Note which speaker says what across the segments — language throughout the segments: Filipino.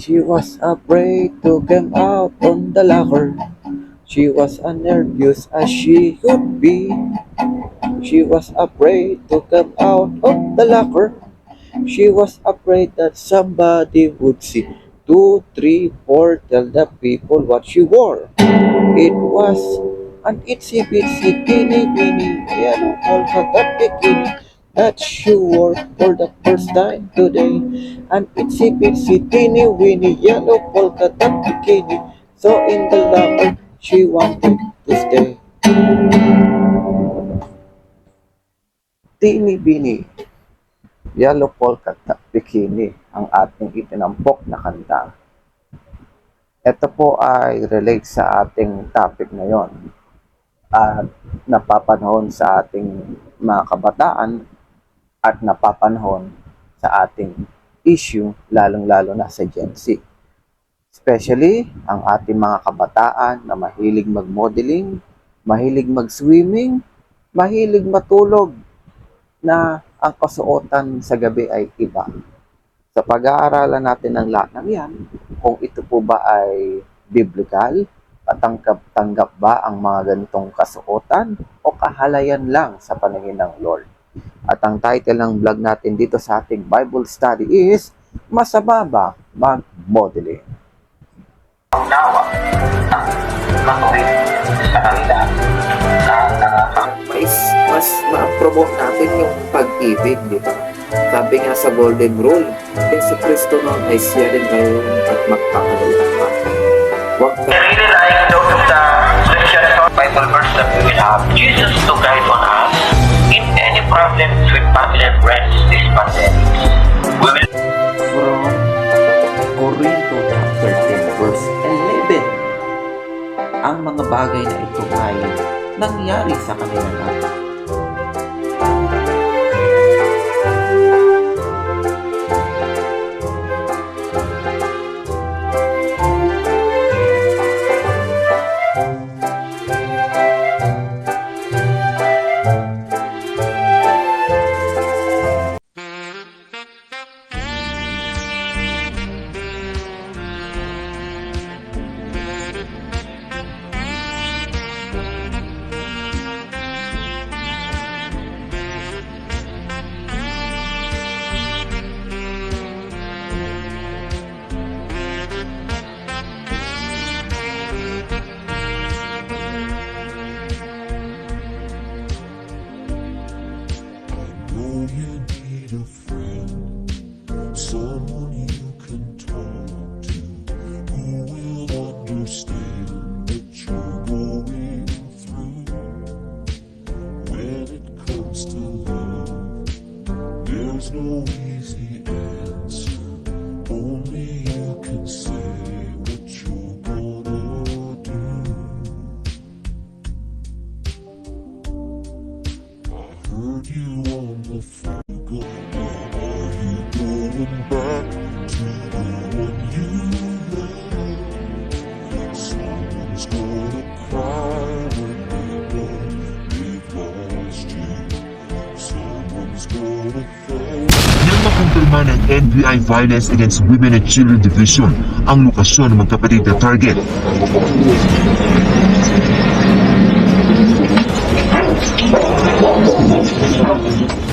Speaker 1: She was afraid to come out on the locker. She was as nervous as she could be. She was afraid to come out of the locker. She was afraid that somebody would see. 2, 3, 4, tell the people what she wore. It was an itsy bitsy teeny weeny yellow polka dot bikini that she wore for the first time today. An itsy bitsy teeny weeny yellow polka dot bikini. So in the locker she wanted to stay. Teeny weeny yellow polka dot bikini ang ating itinampok na kanta. Ito po ay relate sa ating topic ngayon at napapanahon sa ating mga kabataan at napapanahon sa ating issue lalong-lalo na sa Gen Z. Especially ang ating mga kabataan na mahilig mag-modeling, mahilig mag-swimming, mahilig matulog na ang kasuotan sa gabi ay iba. Sa pag-aaralan natin ng lahat ng yan, kung ito po ba ay biblical, patanggap-tanggap ba ang mga ganitong kasuotan o kahalayan lang sa paningin ng Lord. At ang title ng vlog natin dito sa ating Bible study is, Masama ba mag-modeling?
Speaker 2: Nawa matuwid sa kanila
Speaker 1: Mas ma-promote natin yung pag-ibig, di ba? Sabi nga sa Golden Rule, Yesu Cristo noon ay siya rin ngayon at magpapalala pa. Huwag ka.
Speaker 2: I really like those of the Christian Bible verse that we will have Jesus to guide on us in any problems with family and friends this pandemic. We will
Speaker 1: From Corinto chapter 10 verse 11. Ang mga bagay na ito ay nangyari sa kanilang lahat.
Speaker 3: You need a friend, someone you can talk to, who will understand what you're going through. When it comes to love, there's no easy answer. Only you can say what you're gonna do. I heard you on the phone. Are you going back to the one you love? Someone's gonna cry when they know they've lost you. Someone's gonna fall.
Speaker 4: Nang makumpirma ng NBI Violence Against Women and Children Division ang lokasyon ng magkapatid na target.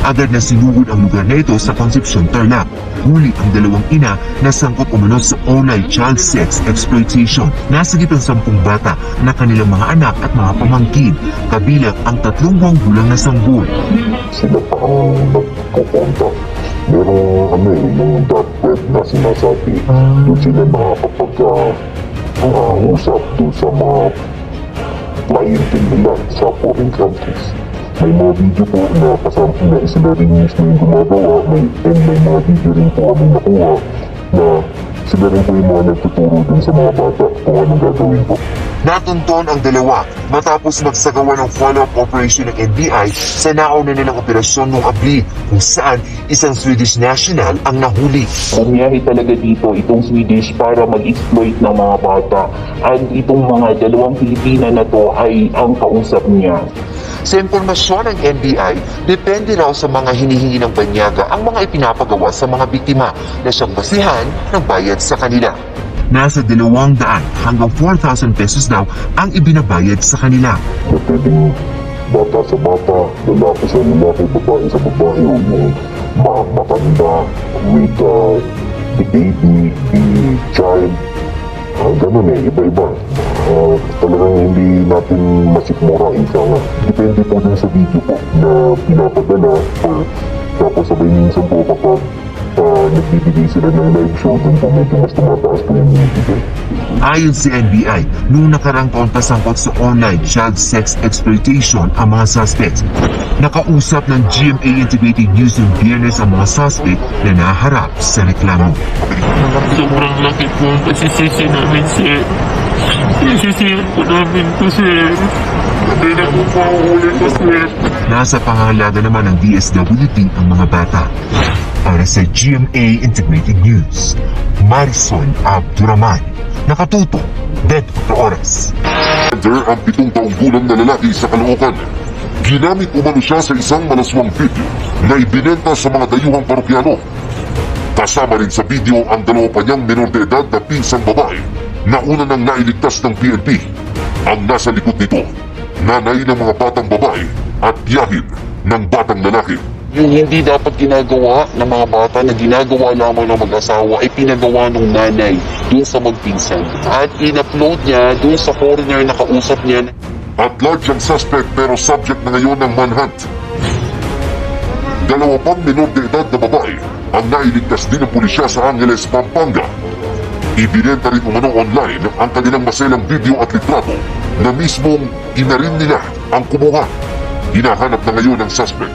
Speaker 4: Agad na sinugod ang lugar na ito sa Concepcion, Tarlac. Huli ang dalawang ina na sangkot umano sa online child sex exploitation. Nasa gitang 10 bata na kanilang mga anak at mga pamangkin, kabilang ang 3 buwang gulang na sanggol.
Speaker 5: Sila pa ang nagpupunta. Meron yung .web na sinasabi. Doon sila makakapag-usap doon sa mga cliente nila sa foreign countries. May mga video po na kasama na sila rin mismo yung gumagawa. May mga video rin po kami nakuha na sila rin po yung mga nagtuturo din sa mga bata kung anong gagawin po.
Speaker 4: Natunton ang dalawa matapos magsagawa ng follow-up operation ng NBI sa nauna nilang operasyon ng Abli kung saan isang Swedish national ang nahuli.
Speaker 5: Nangyari talaga dito itong Swedish para mag-exploit ng mga bata at itong mga dalawang Pilipina na to ay ang kausap niya.
Speaker 4: Sa impormasyon ng NBI, depende raw sa mga hinihingi ng banyaga ang mga ipinapagawa sa mga biktima na siyang basihan ng bayad sa kanila. Nasa 200 hanggang 4,000 pesos daw ang ibinabayad sa kanila.
Speaker 5: Na pwedeng bata sa bata, lalaki sa lalaki, babae sa babae, o yung matanda with the baby, the child. Ganun iba-iba. Talagang hindi natin masikmurain siya nga. Depende po din sa video po na pinapadala or tapos sabay minsan po kapag nagbibigay sila ng live show, dun po medyo mas tumataas po yung bibigay.
Speaker 4: Ayon sa NBI, noong nakarang taon pasangkot sa online child sex exploitation ang mga suspects. Nakausap ng GMA Integrated News ng Biyernes ang mga suspect na naharap sa reklamo.
Speaker 6: Sobrang laki po ang pasisisi namin, sir. Isisiyan po namin po, sir. Hindi na po pauuli ko, sir.
Speaker 4: Nasa pangangalaga naman ng DSWD ang mga bata. Para sa GMA Integrated News, Marisol Abduraman, nakatuto, 24 oras.
Speaker 5: Under ang 7 taong gulang na lalaki sa Caloocan. Ginamit umano siya sa isang malaswang video na ibinenta sa mga dayuhang parokyano. Kasama rin sa video ang 2 pa niyang menor de edad na pinsang babae na una nang nailigtas ng PNP. Ang nasa likod nito, nanay ng mga batang babae at tiyahin ng batang lalaki.
Speaker 6: Yung hindi dapat ginagawa ng mga bata na ginagawa lamang ng mag-asawa ay pinagawa ng nanay dun sa magpinsan. At in-upload niya dun sa foreigner na kausap niya.
Speaker 5: At large ang suspect pero subject na ngayon ng manhunt. 2 pang menor de edad na babae ang nailigtas din ng pulisya sa Angeles, Pampanga. Ibinenta rin umano online ang kanilang maselang video at litrato na mismong inarin nila ang kumuha. Hinahanap na ngayon ang suspect.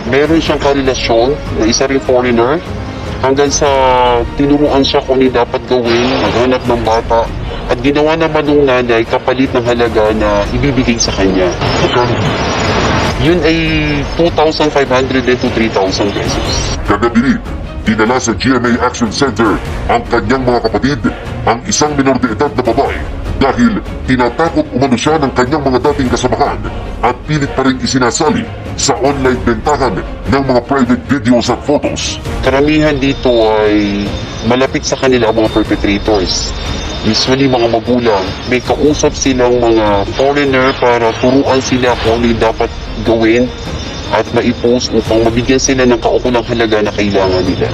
Speaker 6: Meron siyang karelasyon na isa ring foreigner hanggang sa tinuruan siya kung ano dapat gawin, maghanap ng bata. At ginawa naman ng nanay kapalit ng halaga na ibibigay sa kanya. Yun ay 2,500 to 3,000 pesos.
Speaker 5: Kagabi rin, dinala sa GMA Action Center ang kanyang mga kapatid, ang isang menor de edad na babae dahil tinatakot umano siya ng kanyang mga dating kasamahan at pilit pa rin isinasali sa online bentahan ng mga private videos at photos.
Speaker 6: Karamihan dito ay malapit sa kanila ang mga perpetrators. Usually mga magulang, may kausap silang mga foreigner para turuan sila kung ano yung dapat gawin at maipost upang mabigyan sila ng kaukulang halaga na kailangan nila.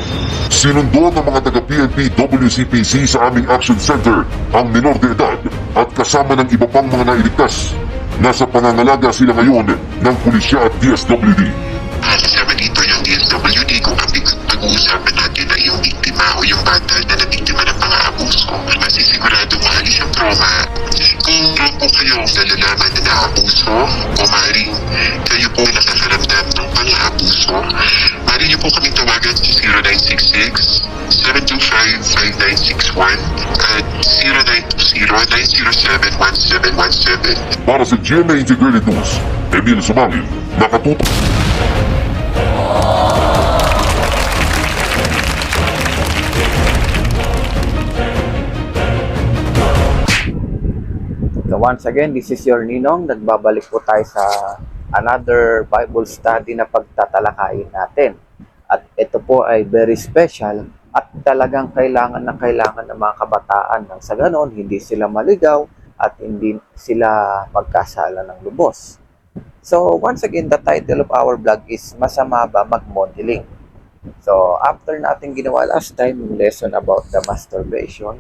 Speaker 5: Sinundo ng mga taga-PNP WCPC sa aming action center ang menor de edad at kasama ng iba pang mga nailigtas. Nasa pangangalaga sila ngayon ng pulisya at DSWD.
Speaker 7: Kasama dito yung DSWD kung pag-uusapan natin na yung biktima o yung bata na nabiktima ng pang-aabuso. Masisigurado maalis yung trauma. Kung meron po kayo nalalaman na naabuso o maaaring kayo po nakakaramdam ng pang-aabuso, maaari niyo po kaming tawagan sa 0966-725-5961 at 0920-907-1717.
Speaker 5: Para sa GMA Integrated News, Emil Sumangil, nakatutok.
Speaker 1: So once again, this is your Ninong. Nagbabalik po tayo sa another Bible study na pagtatalakayin natin. At ito po ay very special at talagang kailangan ng mga kabataan nang sa ganon hindi sila maligaw at hindi sila magkasala ng lubos. So once again, the title of our vlog is Masama ba Mag-Modeling? So after natin ginawa last time yung lesson about the masturbation,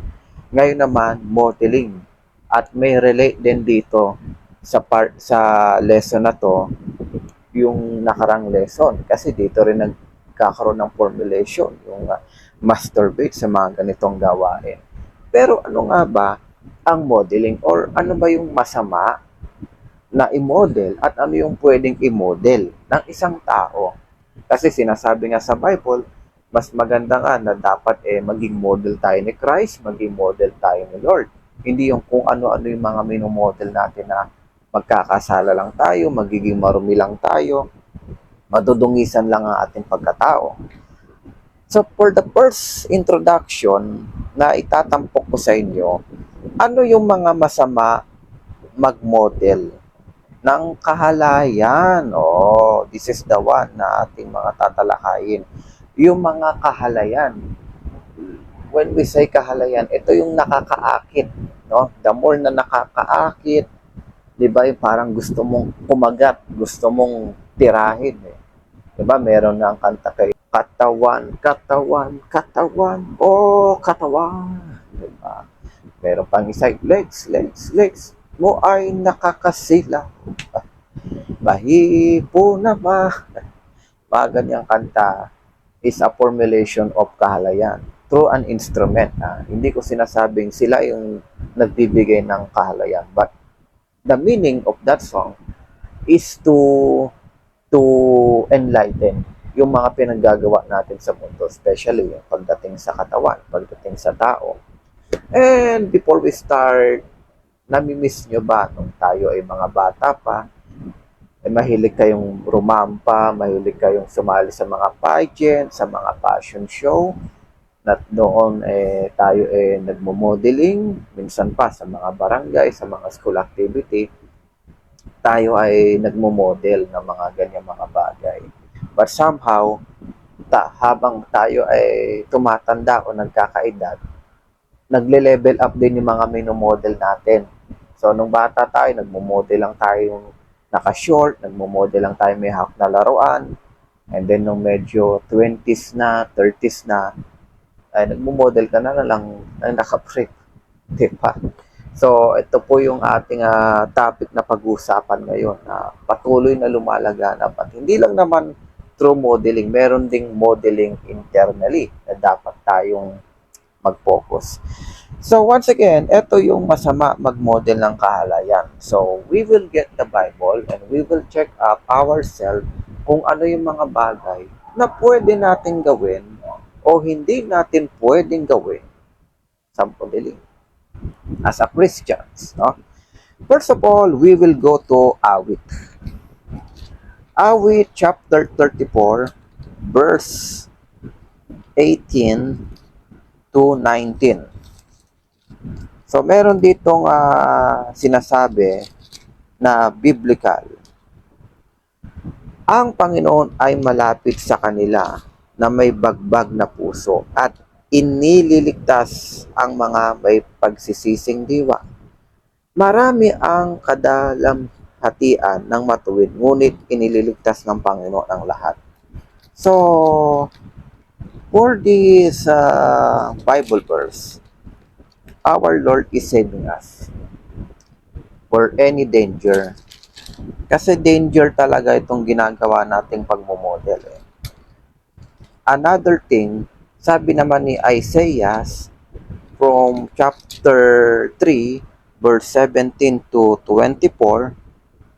Speaker 1: ngayon naman modeling. At may relate din dito sa lesson na to yung nakarang lesson kasi dito rin nagkakaroon ng formulation yung masturbate sa mga ganitong gawain. Pero ano nga ba ang modeling or ano ba yung masama na i-model at ano yung pwedeng i-model ng isang tao? Kasi sinasabi nga sa Bible, mas maganda nga na dapat maging model tayo ni Christ, maging model tayo ni Lord. Hindi yung kung ano-ano yung mga minomodel natin na magkakasala lang tayo, magiging marumi lang tayo, madudungisan lang ang ating pagkatao. So for the first introduction na itatampok ko sa inyo, ano yung mga masama mag-model? ng kahalayan. Oh, this is the one na ating mga tatalakayin. Yung mga kahalayan. When we say kahalayan, ito yung nakakaakit, no? The more na nakakaakit, 'di ba? Yung parang gusto mong kumagat, gusto mong tirahin, eh. 'Di ba? Meron na ang kanta kay katawan, katawan, katawan, oh, katawan. 'Di ba? Meron pang isa, legs, legs, legs mo ay nakakasila. Bahi po na ba? Mga ganyang kanta is a formulation of kahalayan through an instrument. Hindi ko sinasabing sila yung nagbibigay ng kahalayan, but the meaning of that song is to enlighten yung mga pinaggagawa natin sa mundo, especially yung pagdating sa katawan, pagdating sa tao. And before we start, nami-miss nyo ba nung tayo ay mga bata pa, ay mahilig kayong rumampa, mahilig kayong sumali sa mga pageant, sa mga fashion show, na noon tayo nagmo-modeling, minsan pa sa mga barangay, sa mga school activity, tayo ay nagmo-model ng mga ganyan mga bagay. But somehow, habang tayo ay tumatanda o nagkakaedad, nagle-level up din yung mga minomodel natin. So, nung bata tayo, nagmo-model lang tayo naka-short, nagmo-model lang tayo may hawak na laruan, and then nung medyo 20s na, 30s na, ay nagmo-model ka na lang na naka-prep. Diba? So, ito po yung ating topic na pag-uusapan ngayon na patuloy na lumalaganap at hindi lang naman through modeling, meron ding modeling internally na dapat tayong mag-focus. So, once again, ito yung masama mag-model ng kahalayan. So, we will get the Bible and we will check up ourselves kung ano yung mga bagay na pwede natin gawin o hindi natin pwedeng gawin sa modeling as a Christians, no? First of all, we will go to Awit. Awit chapter 34, verse 18 to 19. So, meron ditong sinasabi na biblical. Ang Panginoon ay malapit sa kanila na may bagbag na puso at inililigtas ang mga may pagsisising diwa. Marami ang kadalamhatian ng matuwid, ngunit inililigtas ng Panginoon ang lahat. So, for this Bible verse, our Lord is saving us for any danger. Kasi danger talaga itong ginagawa nating pagmumodel. Another thing, sabi naman ni Isaiah from chapter 3, verse 17 to 24,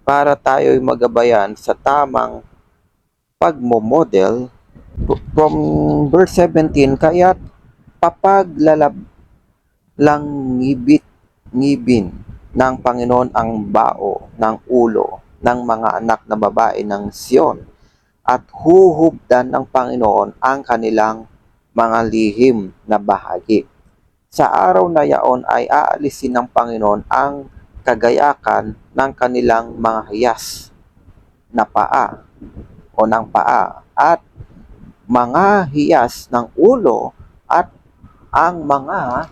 Speaker 1: para tayo'y magabayan sa tamang pagmomodel. From verse 17, kaya't papaglalab lang ngibin ng Panginoon ang bao ng ulo ng mga anak na babae ng Sion at huhubdan ng Panginoon ang kanilang mga lihim na bahagi. Sa araw na yaon ay aalisin ng Panginoon ang kagayakan ng kanilang mga hiyas na paa o ng paa at mga hiyas ng ulo at ang mga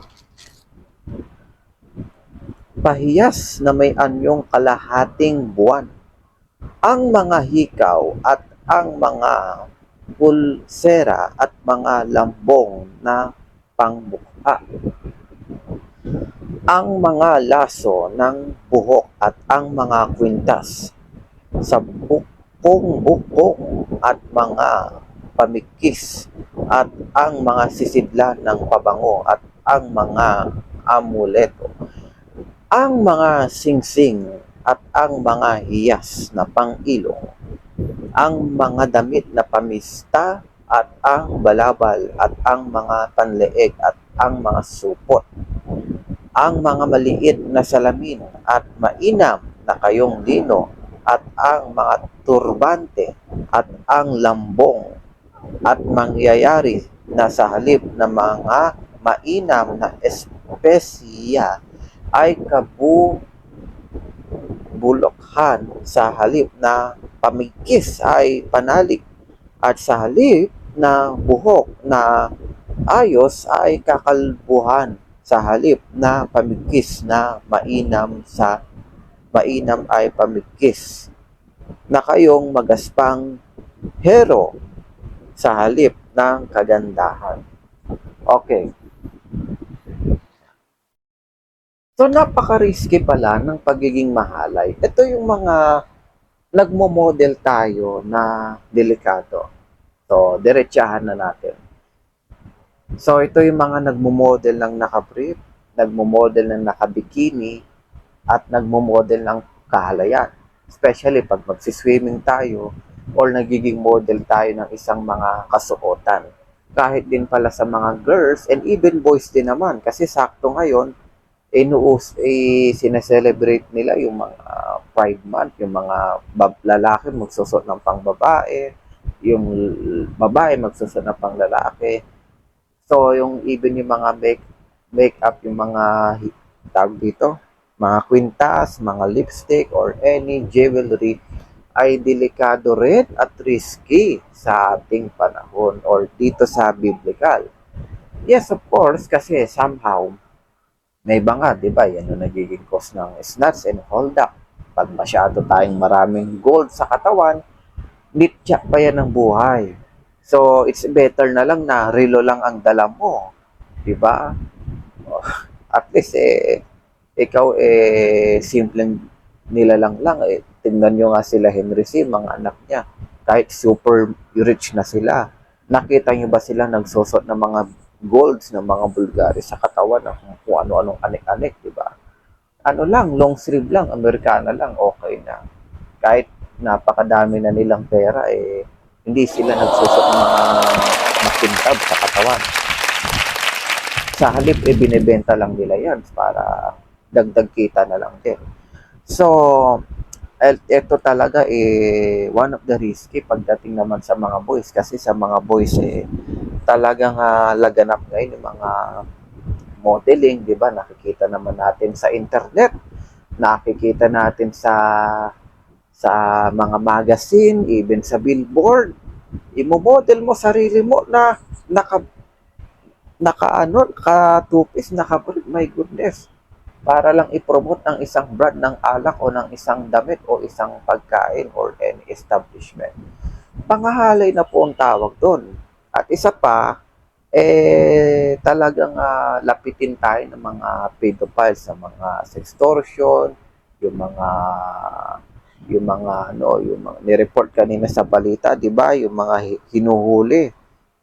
Speaker 1: pahiyas na may anyong kalahating buwan, ang mga hikaw at ang mga pulsera at mga lambong na pangmukha, ang mga laso ng buhok at ang mga kwintas sa bukong at mga pamikis at ang mga sisidlan ng pabango at ang mga amuleto, ang mga singsing at ang mga hiyas na pang-ilong, ang mga damit na pamista at ang balabal at ang mga panleeg at ang mga supot, ang mga maliit na salamin at mainam na kayong lino at ang mga turbante at ang lambong at mangyayari na sa halip na mga mainam na espesya ay kabulokhan, sa halip na pamigkis ay panalik, at sa halip na buhok na ayos ay kakalbuhan, sa halip na pamigkis na mainam ay pamigkis, na kayong magaspang hero sa halip ng kagandahan. Okay. So, napaka-risky pala ng pagiging mahalay. Ito yung mga nagmo-model tayo na delikado. So, diretsahan na natin. So, ito yung mga nagmo-model ng naka-brief, nagmo-model ng naka-bikini, at nagmo-model ng kahalayan. Especially pag magsiswimming tayo or nagiging model tayo ng isang mga kasuotan. Kahit din pala sa mga girls and even boys din naman. Kasi sakto ngayon, sineselebrate nila yung mga Pride Month, yung mga lalaki magsusot ng pangbabae, yung babae magsusot ng panglalaki. So, yung even yung mga make-up, yung mga tawag dito, mga kwintas, mga lipstick, or any jewelry, ay delikado rin at risky sa ating panahon or dito sa biblical. Yes, of course, kasi somehow, may iba nga, di ba? Yan yung nagiging cause ng snatch and hold up. Pag masyado tayong maraming gold sa katawan, nityak pa yan ng buhay. So, it's better na lang na relo lang ang dala mo. Di ba? At least, ikaw, simpleng nilalang lang. Tingnan nyo nga sila Henry C., mga anak niya. Kahit super rich na sila. Nakita nyo ba sila nagsusot ng mga golds, ng mga Bulgari sa katawan, ng kung ano-anong anik-anik, di ba? Ano lang, long sleeve lang, Amerikana lang, okay na. Kahit napakadami na nilang pera, hindi sila nagsusot ng mga makintab sa katawan. Sa halip, binibenta lang nila yan para dagdag kita na lang din. So, ito talaga one of the risky pagdating naman sa mga boys. Kasi sa mga boys, talagang laganap ngayon yung mga modeling, di ba? Nakikita naman natin sa internet, nakikita natin sa mga magazine, even sa billboard. Imo-model mo sarili mo na naka-two-piece, my goodness. Para lang i-promote ng isang brand ng alak o ng isang damit o isang pagkain or any establishment. Pangahalay na po ang tawag doon. At isa pa, talagang lapitin tayo ng mga pedophiles, sa mga sextortion, yung mga nireport kanina sa balita, di ba? Yung mga hinuhuli,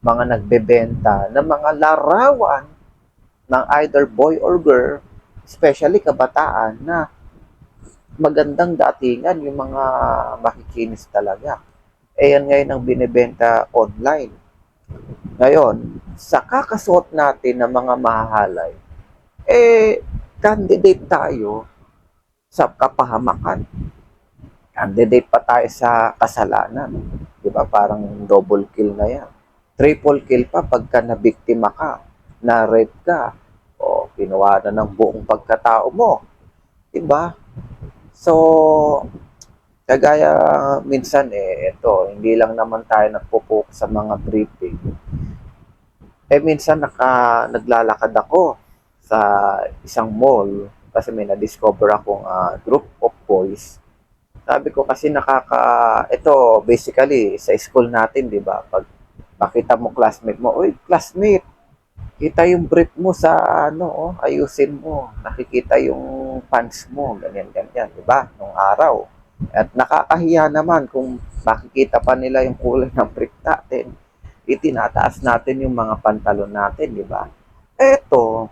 Speaker 1: mga nagbebenta ng mga larawan ng either boy or girl, especially kabataan, na magandang datingan, yung mga makikinis talaga. Yan ngayon ang binibenta online. Ngayon, sa kakasuot natin ng mga mahahalay, candidate tayo sa kapahamakan. Candidate pa tayo sa kasalanan. Di ba? Parang double kill na yan. Triple kill pa pagka nabiktima ka, na-rape ka, o kinuha na ng buong pagkatao mo. Di ba? So, kagaya minsan ito, hindi lang naman tayo nagpo-focus sa mga briefing. Minsan naglalakad ako sa isang mall kasi may na-discover akong group of boys. Sabi ko kasi ito basically sa school natin, di ba? Pag makita mo classmate mo, uy, classmate, kita yung brief mo sa ayusin mo. Nakikita yung pants mo, ganyan, di ba? Nung araw. At nakakahiya naman kung makikita pa nila yung kulay ng brief natin. Itinataas natin yung mga pantalon natin, di ba? Ito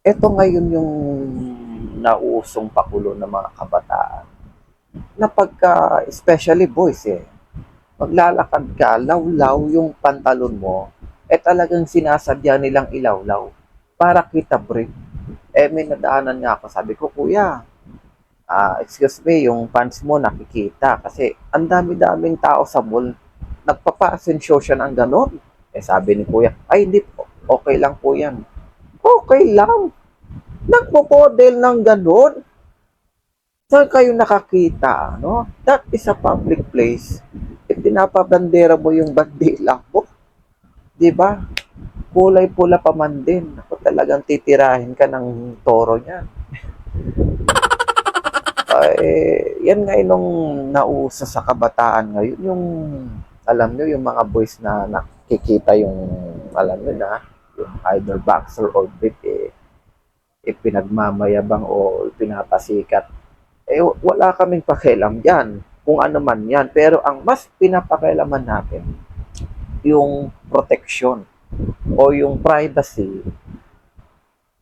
Speaker 1: ngayon yung nauusong pakulo ng mga kabataan. Na pagka, especially boys maglalakad ka, lawlaw yung pantalon mo, talagang sinasadya nilang ilawlaw para kita brief. May nadaanan nga ako, sabi ko, kuya, excuse me, yung pants mo nakikita kasi ang dami-daming tao sa mall, nagpapa-asensyo siya ng ganon. Sabi ni kuya, ay hindi po, okay lang po yan. Okay lang. Nagpo-model ng ganon. Saan kayo nakakita, no? That is a public place. Pinapabandera mo yung bandila mo. Di ba? Kulay pula pa man din. Ako talagang titirahin ka ng toro niyan. Yan nga nung nauso sa kabataan ngayon, yung alam nyo, yung mga boys na nakikita yung, alam nyo na, yung either boxer or beat, pinagmamayabang o pinapasikat. Wala kaming pakialam yan, kung ano man yan. Pero ang mas pinapakialaman natin, yung protection o yung privacy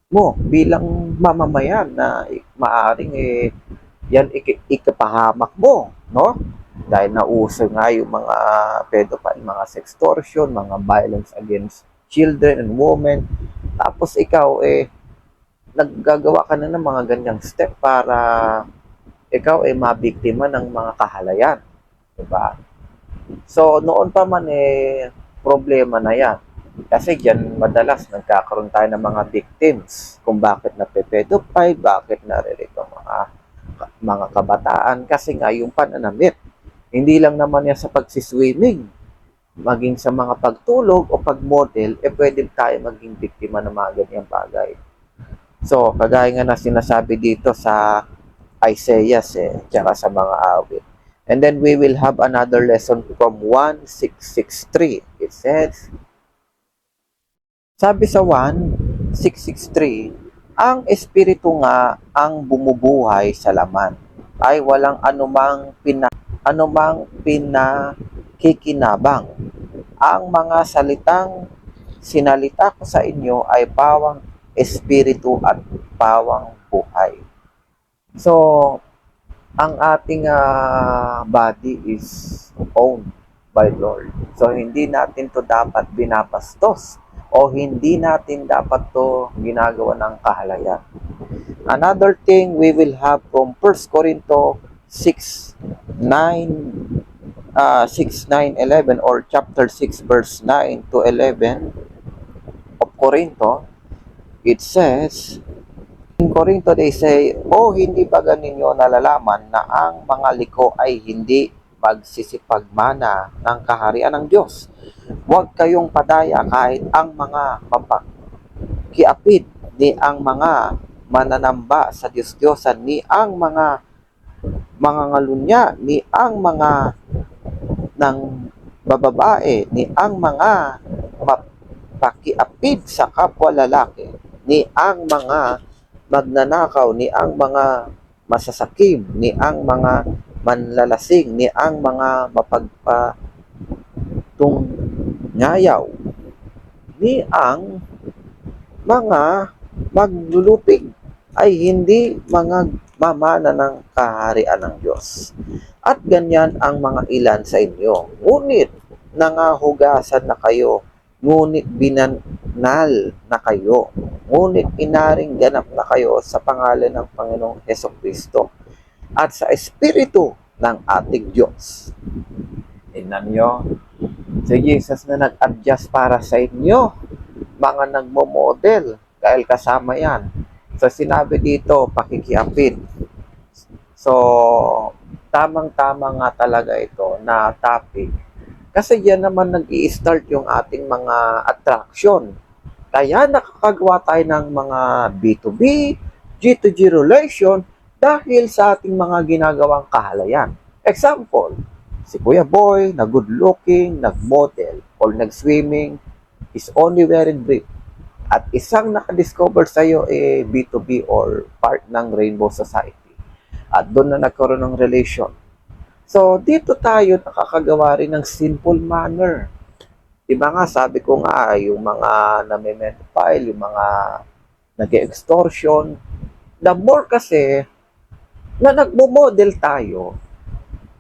Speaker 1: mo bilang mamamayan na maaring yan ikapahamak mo, no? Dahil nauso nga yung mga pedophile, mga sextortion, mga violence against children and women. Tapos ikaw, naggagawa ka na ng mga ganyang step para ikaw mabiktima ng mga kahalayan. Diba? So, noon pa man problema na yan. Kasi dyan madalas nagkakaroon tayo ng mga victims kung bakit nape-pedophile, bakit naririto mga kabataan, kasi nga yung pananamit. Hindi lang naman yan sa pagsiswimming, maging sa mga pagtulog o pagmodel, pwede tayo maging biktima ng mga ganyang bagay. So, kagaya nga na sinasabi dito sa Isaiah, tsaka sa mga awit. And then we will have another lesson from 1663. It says, sabi sa 1663, ang espiritu nga ang bumubuhay sa laman ay walang anumang pinakikinabang. Ang mga salitang sinalita ko sa inyo ay pawang espiritu at pawang buhay. So, ang ating body is owned by Lord. So, hindi natin to dapat binabastos o hindi natin dapat to ginagawa ng kahalayan. Another thing we will have from 1 Corinto 6:9-11 or chapter 6 verse 9 to 11 of Corinto. It says, in Corinto they say, hindi ba ganinyo nalalaman na ang mga liko ay hindi magsisipagmana ng kaharian ng Diyos? Huwag kayong padaya kahit ang mga mapakiapid, ni ang mga mananamba sa Diyos-Diyosan, ni ang mga ngalunya, ni ang mga ng bababae, ni ang mga mapakiapid sa kapwa lalaki, ni ang mga magnanakaw, ni ang mga masasakim, ni ang mga manlalasing, ni ang mga mapagpatungyayaw, ni ang mga maglulupig ay hindi mga mamana ng kaharian ng Diyos. At ganyan ang mga ilan sa inyo. Ngunit nangahugasan na kayo, ngunit binanal na kayo, ngunit inaring ganap na kayo sa pangalan ng Panginoong Hesukristo at sa Espiritu ng ating Diyos. Tingnan nyo, si Jesus na nag-adjust para sa inyo, mga nagmo-model, dahil kasama yan. So, sinabi dito, pakikiapid. So, tamang-tama nga talaga ito na topic. Kasi yan naman nag-i-start yung ating mga attraction. Kaya nakakagawa tayo ng mga B2B, G2G relation dahil sa ating mga ginagawang kahalayan. Example, si Kuya Boy na good looking, nag-model, or nag-swimming, is only wearing brief. At isang nakadiscover sa'yo B2B or part ng Rainbow Society. At doon na nagkaroon ng relation. So, dito tayo nakakagawa rin ng simple manner. Diba nga, sabi ko nga, yung mga name-pedophile, yung mga nag-extortion, the more kasi na nagmo-model tayo,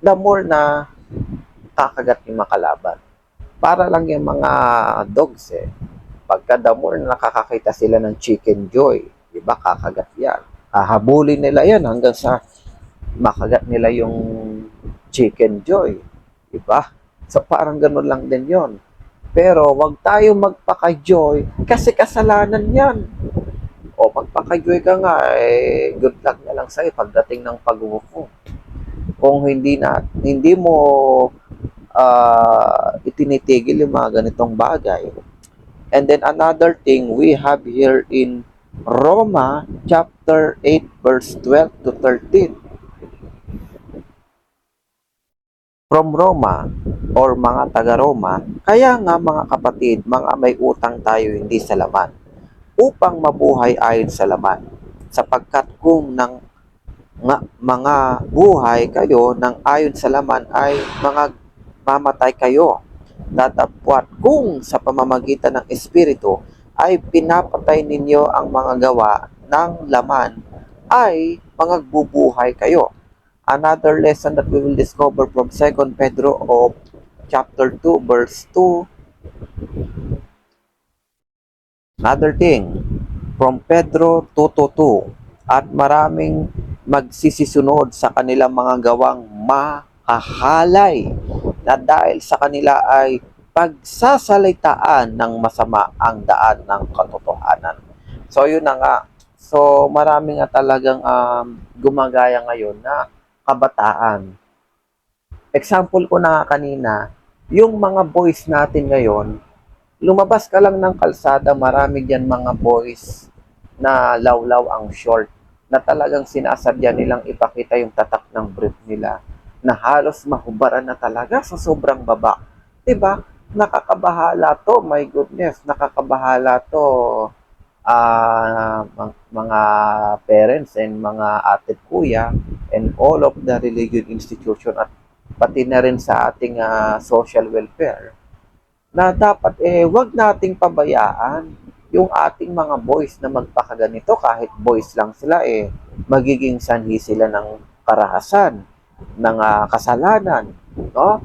Speaker 1: the more na kakagat yung makalaban. Para lang yung mga dogs pagka the more na nakakakita sila ng chicken joy, diba, kakagat yan. Hahabulin nila yan hanggang sa makagat nila yung chicken joy. Diba? So, parang ganun lang din yon. Pero, wag tayo magpaka-joy kasi kasalanan yan. O magpaka ka-joy ka nga, good luck na lang sa'yo pagdating ng pag-upo. Kung hindi mo itinitigil yung mga ganitong bagay. And then another thing we have here in Roma chapter 8 verse 12 to 13. From Roma or mga taga-Roma, kaya nga mga kapatid, mga may utang tayo hindi sa laman, upang mabuhay ayon sa laman. Sapagkat kung mga buhay kayo ng ayon sa laman ay mga mamatay kayo. Datapwat kung sa pamamagitan ng Espiritu ay pinapatay ninyo ang mga gawa ng laman ay magbubuhay kayo. Another lesson that we will discover from 2 Pedro of chapter 2 verse 2. Another thing from Pedro 2:2, at maraming magsisisunod sa kanilang mga gawang mahahalay na dahil sa kanila ay pagsasalitaan ng masama ang daan ng katotohanan. So yun na nga. So marami nga talagang gumagaya ngayon na kabataan. Example ko na kanina, yung mga boys natin ngayon, lumabas ka lang ng kalsada, marami diyan mga boys na lawlaw ang short, na talagang sinasadya nilang ipakita yung tatak ng brief nila, na halos mahubaran na talaga sa sobrang baba. Diba? Nakakabahala to, my goodness, nakakabahala to. Mga parents and mga ate kuya and all of the religious institution at pati na rin sa ating social welfare, na dapat wag nating pabayaan yung ating mga boys na magpakaganito. Kahit boys lang sila, magiging sanhi sila ng karahasan, ng kasalanan, no?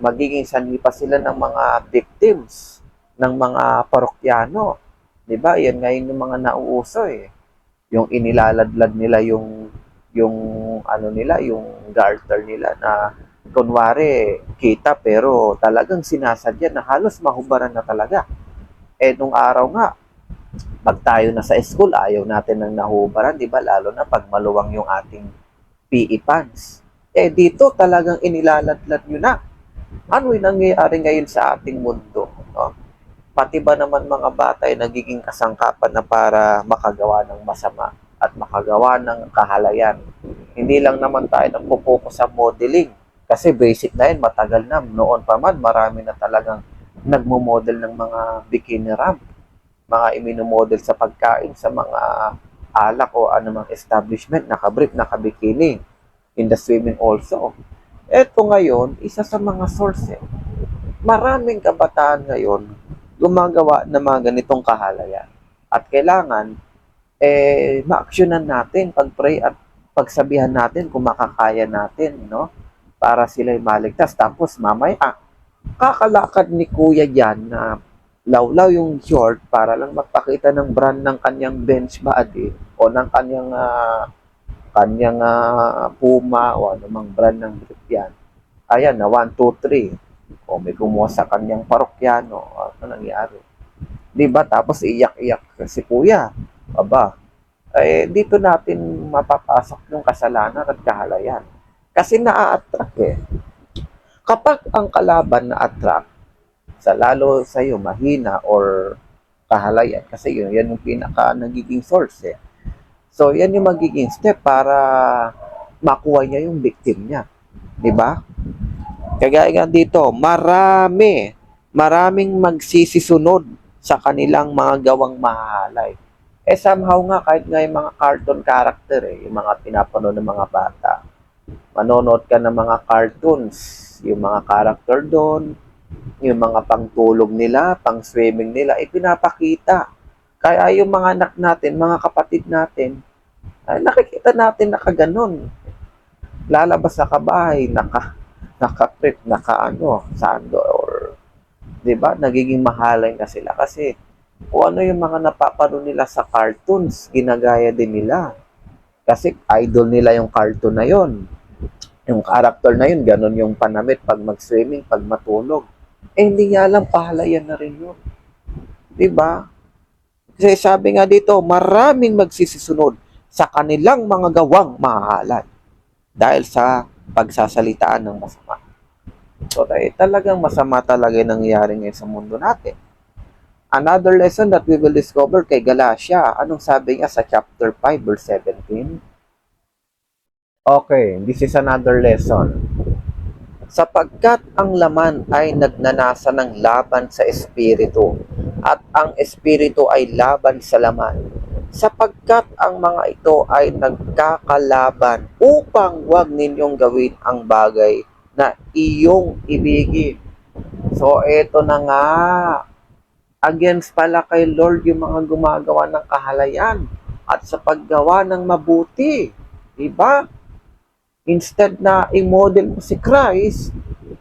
Speaker 1: Magiging sanhi pa sila ng mga victims ng mga parokyano. 'Di ba? Yan ngayon yung mga nauuso yung inilaladlad nila yung ano nila, yung garter nila na kunwari kita pero talagang sinasadya na halos mahubaran na talaga. Nung araw nga, pag tayo na sa school, ayaw natin ng nahubaran, 'di ba? Lalo na pag maluwang yung ating PE pants. Dito talagang inilaladlad nyo na. Ano yung nangyayari ngayon sa ating mundo? No? Pati ba naman mga bata ay nagiging kasangkapan na para makagawa ng masama at makagawa ng kahalayan. Hindi lang naman tayo nagpo-focus sa modeling. Kasi basic na yun, matagal na. Noon pa man, marami na talagang nagmo-model ng mga bikini ramp. Mga iminomodel sa pagkain, sa mga alak o anumang establishment, nakabrief, nakabikini. In the swimming also. Ito ngayon, isa sa mga source. Maraming kabataan ngayon gumagawa ng mga ganitong kahalayan. At kailangan, ma-actionan natin, pag-pray at pagsabihan natin kung makakaya natin, no? Para sila'y maligtas. Tapos mamaya, kakalakad ni kuya dyan na lawlaw yung short para lang magpakita ng brand ng kanyang bench body o ng kanyang Puma o anumang brand ng brief yan. Ayan na, 1, 2, 3. O may kumuha sa kanyang parokyano. Ano nangyari? Diba? Tapos iyak-iyak si kuya. Aba, dito natin mapapasok yung kasalanan at kahalayan. Kasi na-attract Kapag ang kalaban na-attract, lalo sa'yo mahina or kahalayan, kasi yan yung pinaka nagiging source So, yan yung magiging step para makuha niya yung victim niya. Diba? Kagaya nga dito, maraming magsisisunod sa kanilang mga gawang mahahalay. Somehow nga, kahit nga yung mga cartoon character, yung mga pinapanood ng mga bata, manonood ka ng mga cartoons, yung mga character doon, yung mga pangtulog nila, pang-swimming nila, pinapakita. Kaya yung mga anak natin, mga kapatid natin, ay nakikita natin nakaganon. Lalabas sa kabahay, naka-trip, sando, or, di ba, nagiging mahalay na sila. Kasi, kung ano yung mga napapanood nila sa cartoons, ginagaya din nila. Kasi, idol nila yung cartoon na yon. Yung character na yun, ganon yung panamit pag mag-swimming, pag matulog. Hindi nga lang, pahalayan na rin yun. Di ba? Kasi sabi nga dito, maraming magsisisunod sa kanilang mga gawang mahahalal dahil sa pagsasalitaan ng masama. So, talagang masama talaga yung nangyayari ngayon sa mundo natin. Another lesson that we will discover kay Galatia, anong sabi niya sa chapter 5, verse 17? Okay, this is another lesson. Sapagkat ang laman ay nagnanasa ng laban sa espiritu, at ang espiritu ay laban sa laman, sapagkat ang mga ito ay nagkakalaban upang wag ninyong gawin ang bagay na iyong ibigin. So, eto na nga. Against pala kay Lord yung mga gumagawa ng kahalayan at sa paggawa ng mabuti. Diba? Instead na i-model mo si Christ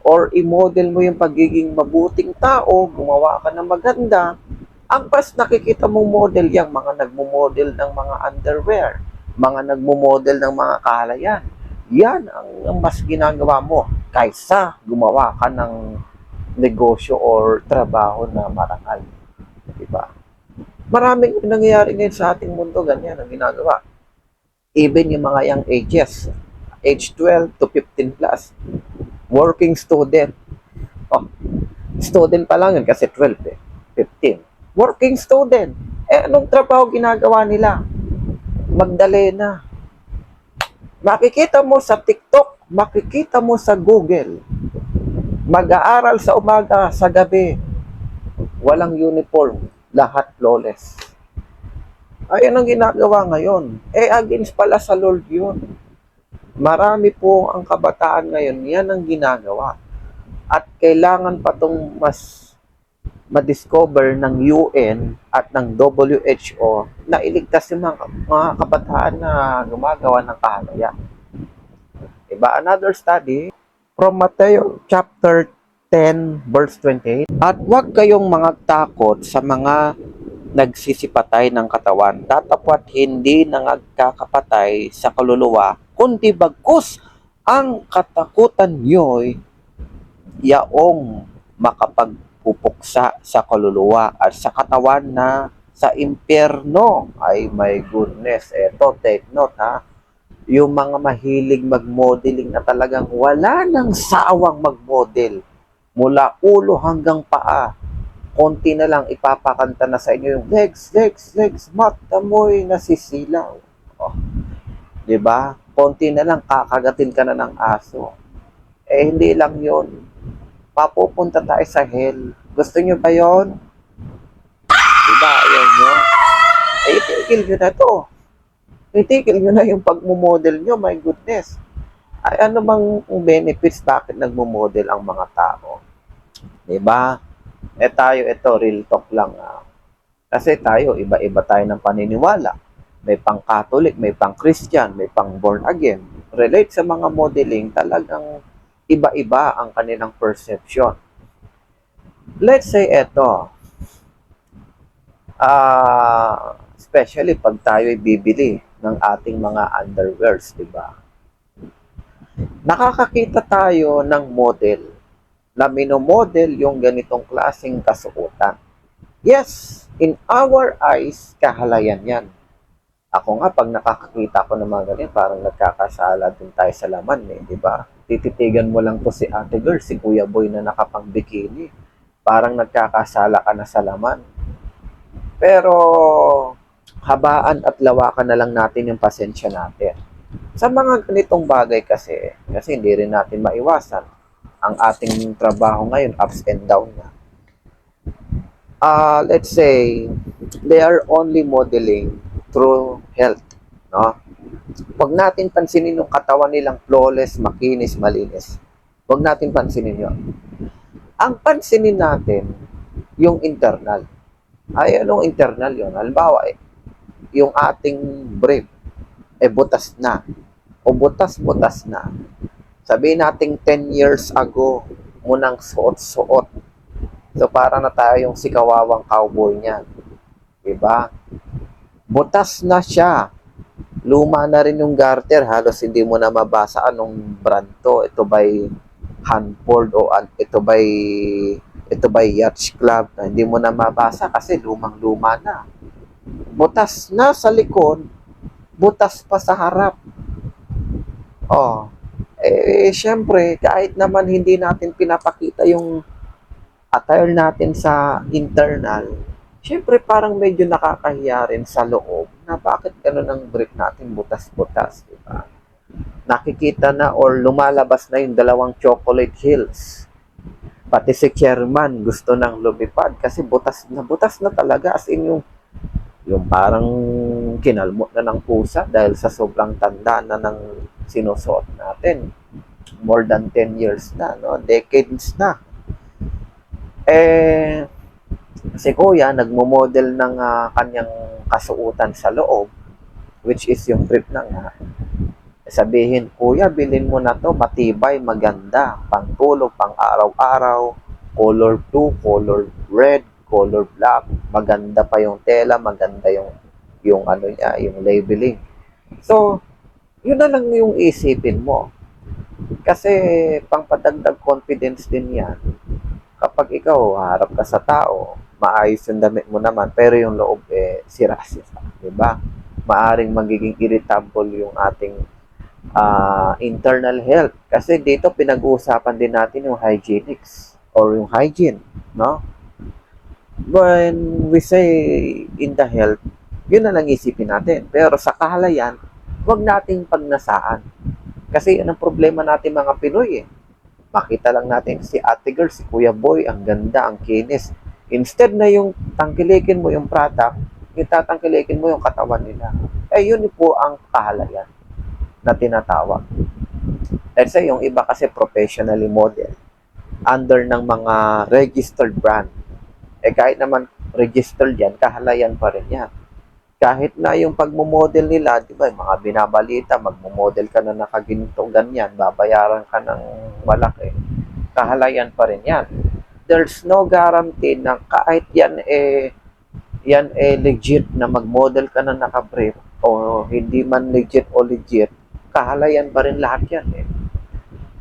Speaker 1: or i-model mo yung pagiging mabuting tao, gumawa ka ng maganda, ang pas nakikita mong model yung mga nagmo-model ng mga underwear, mga nagmo-model ng mga kahalayan. Yan ang mas ginagawa mo kaysa gumawa ka ng negosyo or trabaho na marangal. Diba? Maraming nangyayari ngayon sa ating mundo, ganyan ang ginagawa. Even yung mga young ages, age 12 to 15 plus, working student. Oh, student pa lang yun kasi 12 eh, 15. Working student. Anong trabaho ginagawa nila? Magdalena. Makikita mo sa TikTok, makikita mo sa Google. Mag-aaral sa umaga, sa gabi. Walang uniform, lahat flawless. Ayan ang ginagawa ngayon. Against pala sa Lord yun. Marami po ang kabataan ngayon, yan ang ginagawa. At kailangan pa itong mas ma-discover ng UN at ng WHO na iligtas yung mga kabataan na gumagawa ng kahalayan. Diba? Another study from Matthew chapter 10 verse 28. At huwag kayong takot sa mga nagsisipatay ng katawan, datapwat hindi nangagkakapatay sa kaluluwa, kundi bagkus ang katakutan nyo'y yaong makapagpupuksa sa kaluluwa at sa katawan na sa impyerno. Ay my goodness, eto take note ha. Yung mga mahilig mag-modeling na talagang wala nang sawang mag-model mula ulo hanggang paa, konti na lang ipapakanta na sa inyo yung legs, legs, legs, mata mo'y nasisilaw. Oh, diba? Konti na lang kakagatin ka na ng aso. Hindi lang yon. Papupunta tayo sa hell. Gusto nyo ba yon? Diba? Ayaw nyo. Itigil nyo na to. Itigil nyo na yung pagmumodel nyo. My goodness. Ay, ano bang benefits bakit nagmumodel ang mga tao? Diba? Tayo, ito, real talk lang. Kasi tayo, iba-iba tayo ng paniniwala. May pang-Catholic, may pang-Christian, may pang-born again. Relate sa mga modeling, talagang iba-iba ang kanilang perception. Let's say ito, especially pag tayo bibili ng ating mga underwears, diba? Nakakakita tayo ng model na minomodel yung ganitong klaseng kasuotan. Yes, in our eyes, kahalayan yan. Ako nga, pag nakakakita ko ng mga ganyan, parang nagkakasala din tayo sa laman di ba? Tititigan mo lang to si ate girl, si kuya boy na nakapang-bikini. Parang nagkakasala ka na sa laman. Pero, habaan at lawakan na lang natin yung pasensya natin. Sa mga ganitong bagay kasi hindi rin natin maiwasan. Ang ating trabaho ngayon, ups and down na. Let's say, they are only modeling through health. No? Huwag natin pansinin yung katawan nilang flawless, makinis, malinis. Huwag natin pansinin yun. Ang pansinin natin, yung internal. Ay, anong internal yun? Halimbawa, yung ating brief, butas na. O butas-butas na. Sabihin natin 10 years ago, munang suot-suot. So, para na tayo yung si kawawang cowboy niyan. Diba? Butas na siya. Luma na rin yung garter. Halos hindi mo na mabasa anong brand to. Ito by Hanford o ito by Yacht Club. Hindi mo na mabasa kasi lumang-luma na. butas na sa likod, butas pa sa harap. Oh, syempre, kahit naman hindi natin pinapakita yung attire natin sa internal, syempre parang medyo nakakahiya rin sa loob na bakit ganun ang brief natin, butas-butas, di ba? Nakikita na or lumalabas na yung dalawang chocolate hills. Pati si chairman gusto nang lumipad kasi butas na talaga, as in yung parang kinalmot na ng pusa dahil sa sobrang tanda na ng sinusuot natin. More than 10 years na, no? Decades na. Si Kuya nagmo-model ng kanyang kasuotan sa loob, which is yung brief na nga. Sabihin, Kuya, bilhin mo na to, matibay, maganda, pangtulog, pang araw-araw, color blue, color red, color black, maganda pa yung tela, maganda yung ano niya, yung labeling. So, yun na lang yung isipin mo. Kasi pangpadagdag confidence din yan. Kapag ikaw harap ka sa tao, maayos yung damit mo naman, pero yung loob sira-sira, di ba? Maaring magiging irritable yung ating internal health. Kasi dito pinag-uusapan din natin yung hygienics or yung hygiene, no? When we say in the health, yun na lang isipin natin. Pero sa kahalayan, huwag nating pagnasaan. Kasi yun ang problema natin mga Pinoy eh. Makita lang natin si Ate Girl, si Kuya Boy, ang ganda, ang kinis. Instead na yung tangkilikin mo yung product, yung tatangkilikin mo yung katawan nila. Yun po ang kahalayan na tinatawag. Let's say, yung iba kasi professionally model under ng mga registered brand. Kahit naman registered yan, kahalayan pa rin yan. Kahit na yung pagmumodel nila, di ba, mga binabalita, magmumodel ka na nakaginto, ganyan, babayaran ka ng malaki. Kahalayan pa rin yan. There's no guarantee na kahit yan legit na magmodel ka na nakabrief o hindi man legit o legit, kahalayan pa rin lahat yan eh.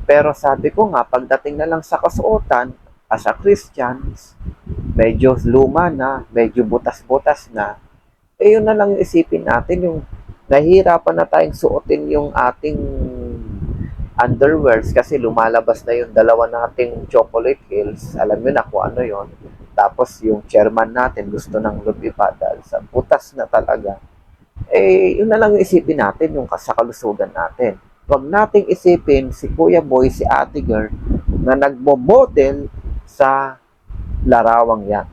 Speaker 1: Pero sabi ko nga, pagdating na lang sa kasuotan, as a Christians, medyo luma na, medyo butas-butas na, yun na lang yung isipin natin, yung nahihirapan na tayong suotin yung ating underwears kasi lumalabas na yung dalawa nating chocolate hills. Alam nyo na kung ano yon. Tapos yung chairman natin gusto nang lumipad dahil sa butas na talaga. Yun na lang yung isipin natin, yung sa kalusugan natin. Huwag nating isipin si Kuya Boy, si Ate Girl na nagmo-model sa larawang yan.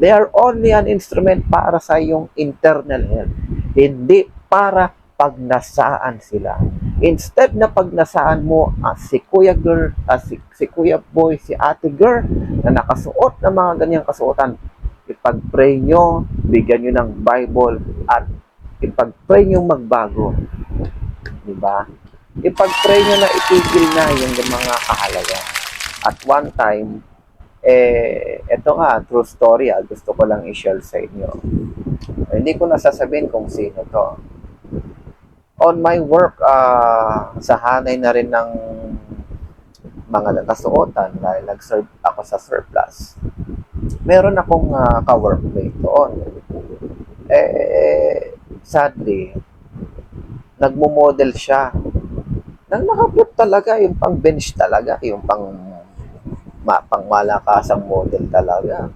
Speaker 1: They are only an instrument para sa iyong internal health. Hindi para pagnasaan sila. Instead na pagnasaan mo si Kuya Girl, si Kuya Boy, si Ate Girl na nakasuot ng mga ganyang kasuotan, ipag-pray nyo, bigyan nyo ng Bible at ipag-pray nyo magbago. Diba? Ipag-pray nyo na itigil na yung mga kahalaga. At one time, eto nga, true story, gusto ko lang i-share sa inyo. Hindi ko nasasabihin kung sino to. On my work, sa hanay na rin ng mga kasuotan dahil nag-serve ako sa surplus. Meron akong ka-workmate doon. Sadly, nagmo-model siya. Nang naka-proof talaga, yung pang bench talaga, yung pang malakasang model talaga.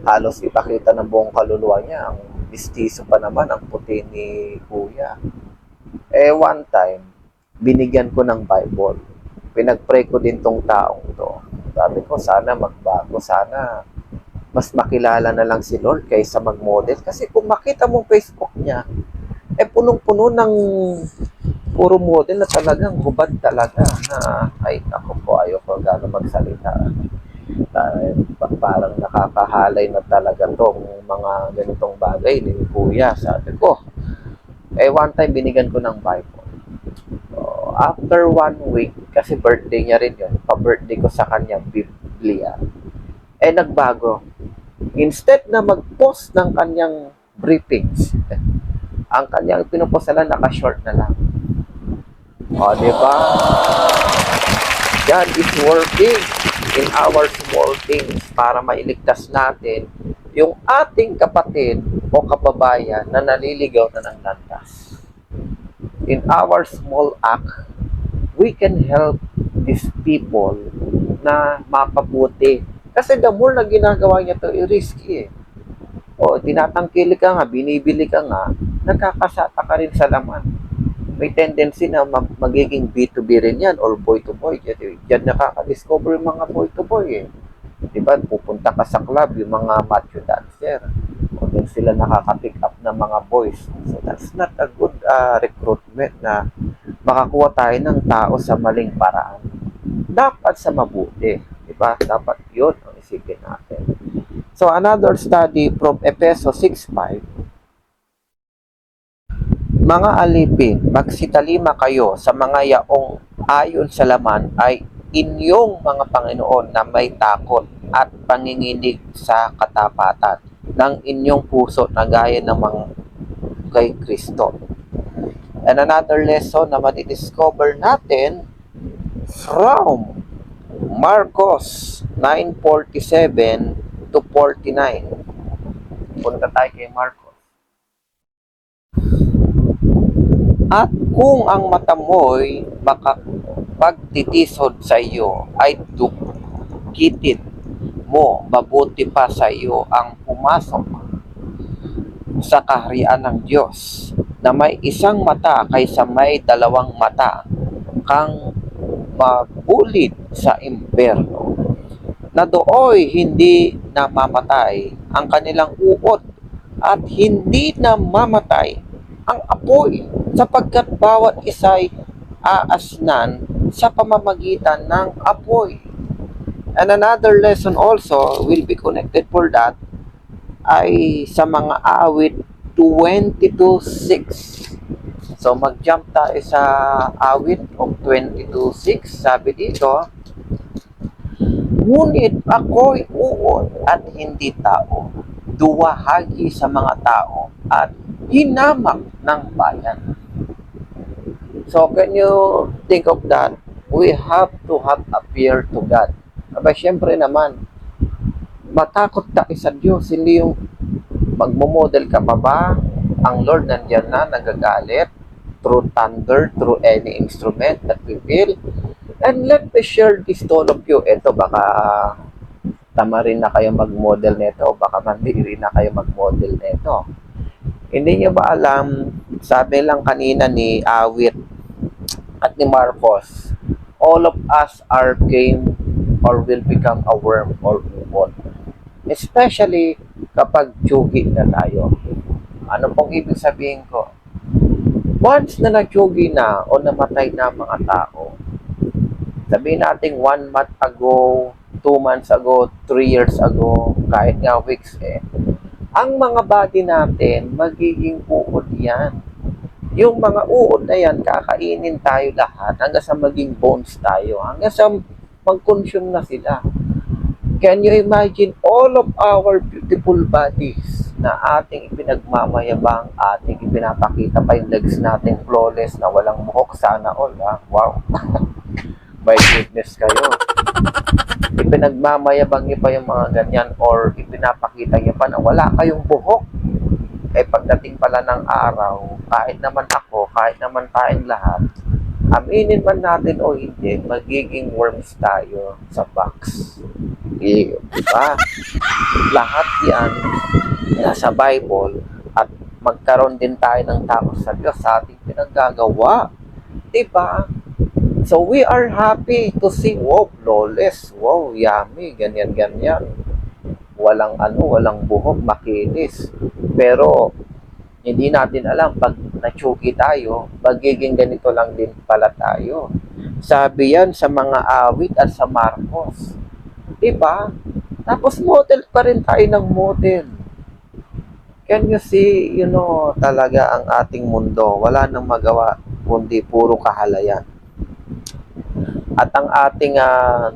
Speaker 1: Halos ipakita ng buong kaluluwa niya. Ang mistiso pa naman, ang puti ni Kuya. One time, binigyan ko ng Bible. Pinag-pray ko din tong taong to. Sabi ko, sana magbago. Sana mas makilala na lang si Lord kaysa mag-model. Kasi kung makita mo Facebook niya, punong-puno ng puro model na talagang hubad talaga. Ay, ako po, ayoko gano'n magsalita. Parang nakakahalay na talaga tong mga ganitong bagay ni Kuya. Sabi ko, one time binigyan ko ng Bible. So, after 1 week, kasi birthday niya rin yun, pa-birthday ko sa kanya, Biblia, nagbago. Instead na mag-post ng kanyang briefings, ang kanyang pinupost na lang, naka-short na lang. O, diba? God is working in our small things para mailigtas natin yung ating kapatid o kababayan na naliligaw na ng landas. In our small act, we can help these people na mapabuti. Kasi the more na ginagawa niya to, risky eh. O, tinatangkili ka nga, binibili ka nga, nagkakasata ka rin sa laman. May tendency na magiging B2B rin yan or boy to boy. Diyan nakaka-discover yung mga boy to boy eh. Diba, pupunta ka sa club, yung mga macho dancer. O din sila nakaka-pick up ng mga boys. So that's not a good recruitment na makakuha tayo ng tao sa maling paraan. Dapat sa mabuti. Diba? Dapat yun ang isipin natin. So another study from Efeso 6:5, mga alipin, magsitalima kayo sa mga yaong ayon sa laman ay inyong mga Panginoon na may takot at panginginig sa katapatan ng inyong puso na gaya ng mga kay Kristo. And another lesson na madidiscover natin from Marcos 9:47 to 49. Punta tayo kay Marcos. At kung ang mata mo'y makapagtitisod sa iyo ay dukitin mo, mabuti pa sa iyo ang pumasok sa kaharian ng Diyos na may isang mata kaysa may dalawang mata kang mabulid sa impyerno, na dooy hindi namamatay ang kanilang uod at hindi namamatay ang apoy, sapagkat bawat isa'y aasnan sa pamamagitan ng apoy. And another lesson also will be connected for that ay sa mga awit 22:6. So mag-jump tayo sa awit of 22:6. Sabi dito, ngunit ako'y uod at hindi tao, duwahagi sa mga tao at hinamak ng bayan. So, can you think of that? We have to have a fear to God. Aba, syempre naman, matakot tayo sa Diyos. Hindi yung magmo-model ka pa ba? Ang Lord nandyan na, nagagalit through thunder, through any instrument that we feel. And let me share this to all of you. Ito, baka tama rin na kayo mag-model nito, baka mandiri na kayo mag-model nito. Hindi nyo ba alam, sabi lang kanina ni Awit at ni Marcos, all of us are came or will become a worm or uod. Especially kapag tsugi na tayo. Ano pong ibig sabihin ko? Once na nagtsugi na o namatay na mga tao, sabihin natin 1 month ago, 2 months ago, 3 years ago, kahit nga weeks ang mga body natin, magiging uod yan. Yung mga uod na yan, kakainin tayo lahat hanggang sa maging bones tayo, hanggang sa mag-consume na sila. Can you imagine all of our beautiful bodies na ating ipinagmamayabang, ating ipinapakita pa yung legs natin flawless na walang buhok, sana all, ha? Wow! My goodness kayo. Ipinagmamayabang niyo pa yung mga ganyan or ipinapakita niyo pa na wala kayong buhok. Eh pagdating pala ng araw, kahit naman ako, kahit naman tayong lahat, aminin man natin o hindi, magiging worms tayo sa box. Diba? Lahat yan nasa Bible at magkaroon din tayo ng takot sa Diyos sa ating pinaggagawa. Diba? So we are happy to see, wow, flawless, wow, yummy, ganyan. Walang walang buhok, makinis. Pero hindi natin alam, pag natsugi tayo, magiging ganito lang din pala tayo. Sabi yan sa mga awit at sa Marcos. Diba? Tapos model pa rin tayo ng model. Can you see, talaga ang ating mundo, wala nang magawa, kundi puro kahalayan. At ang ating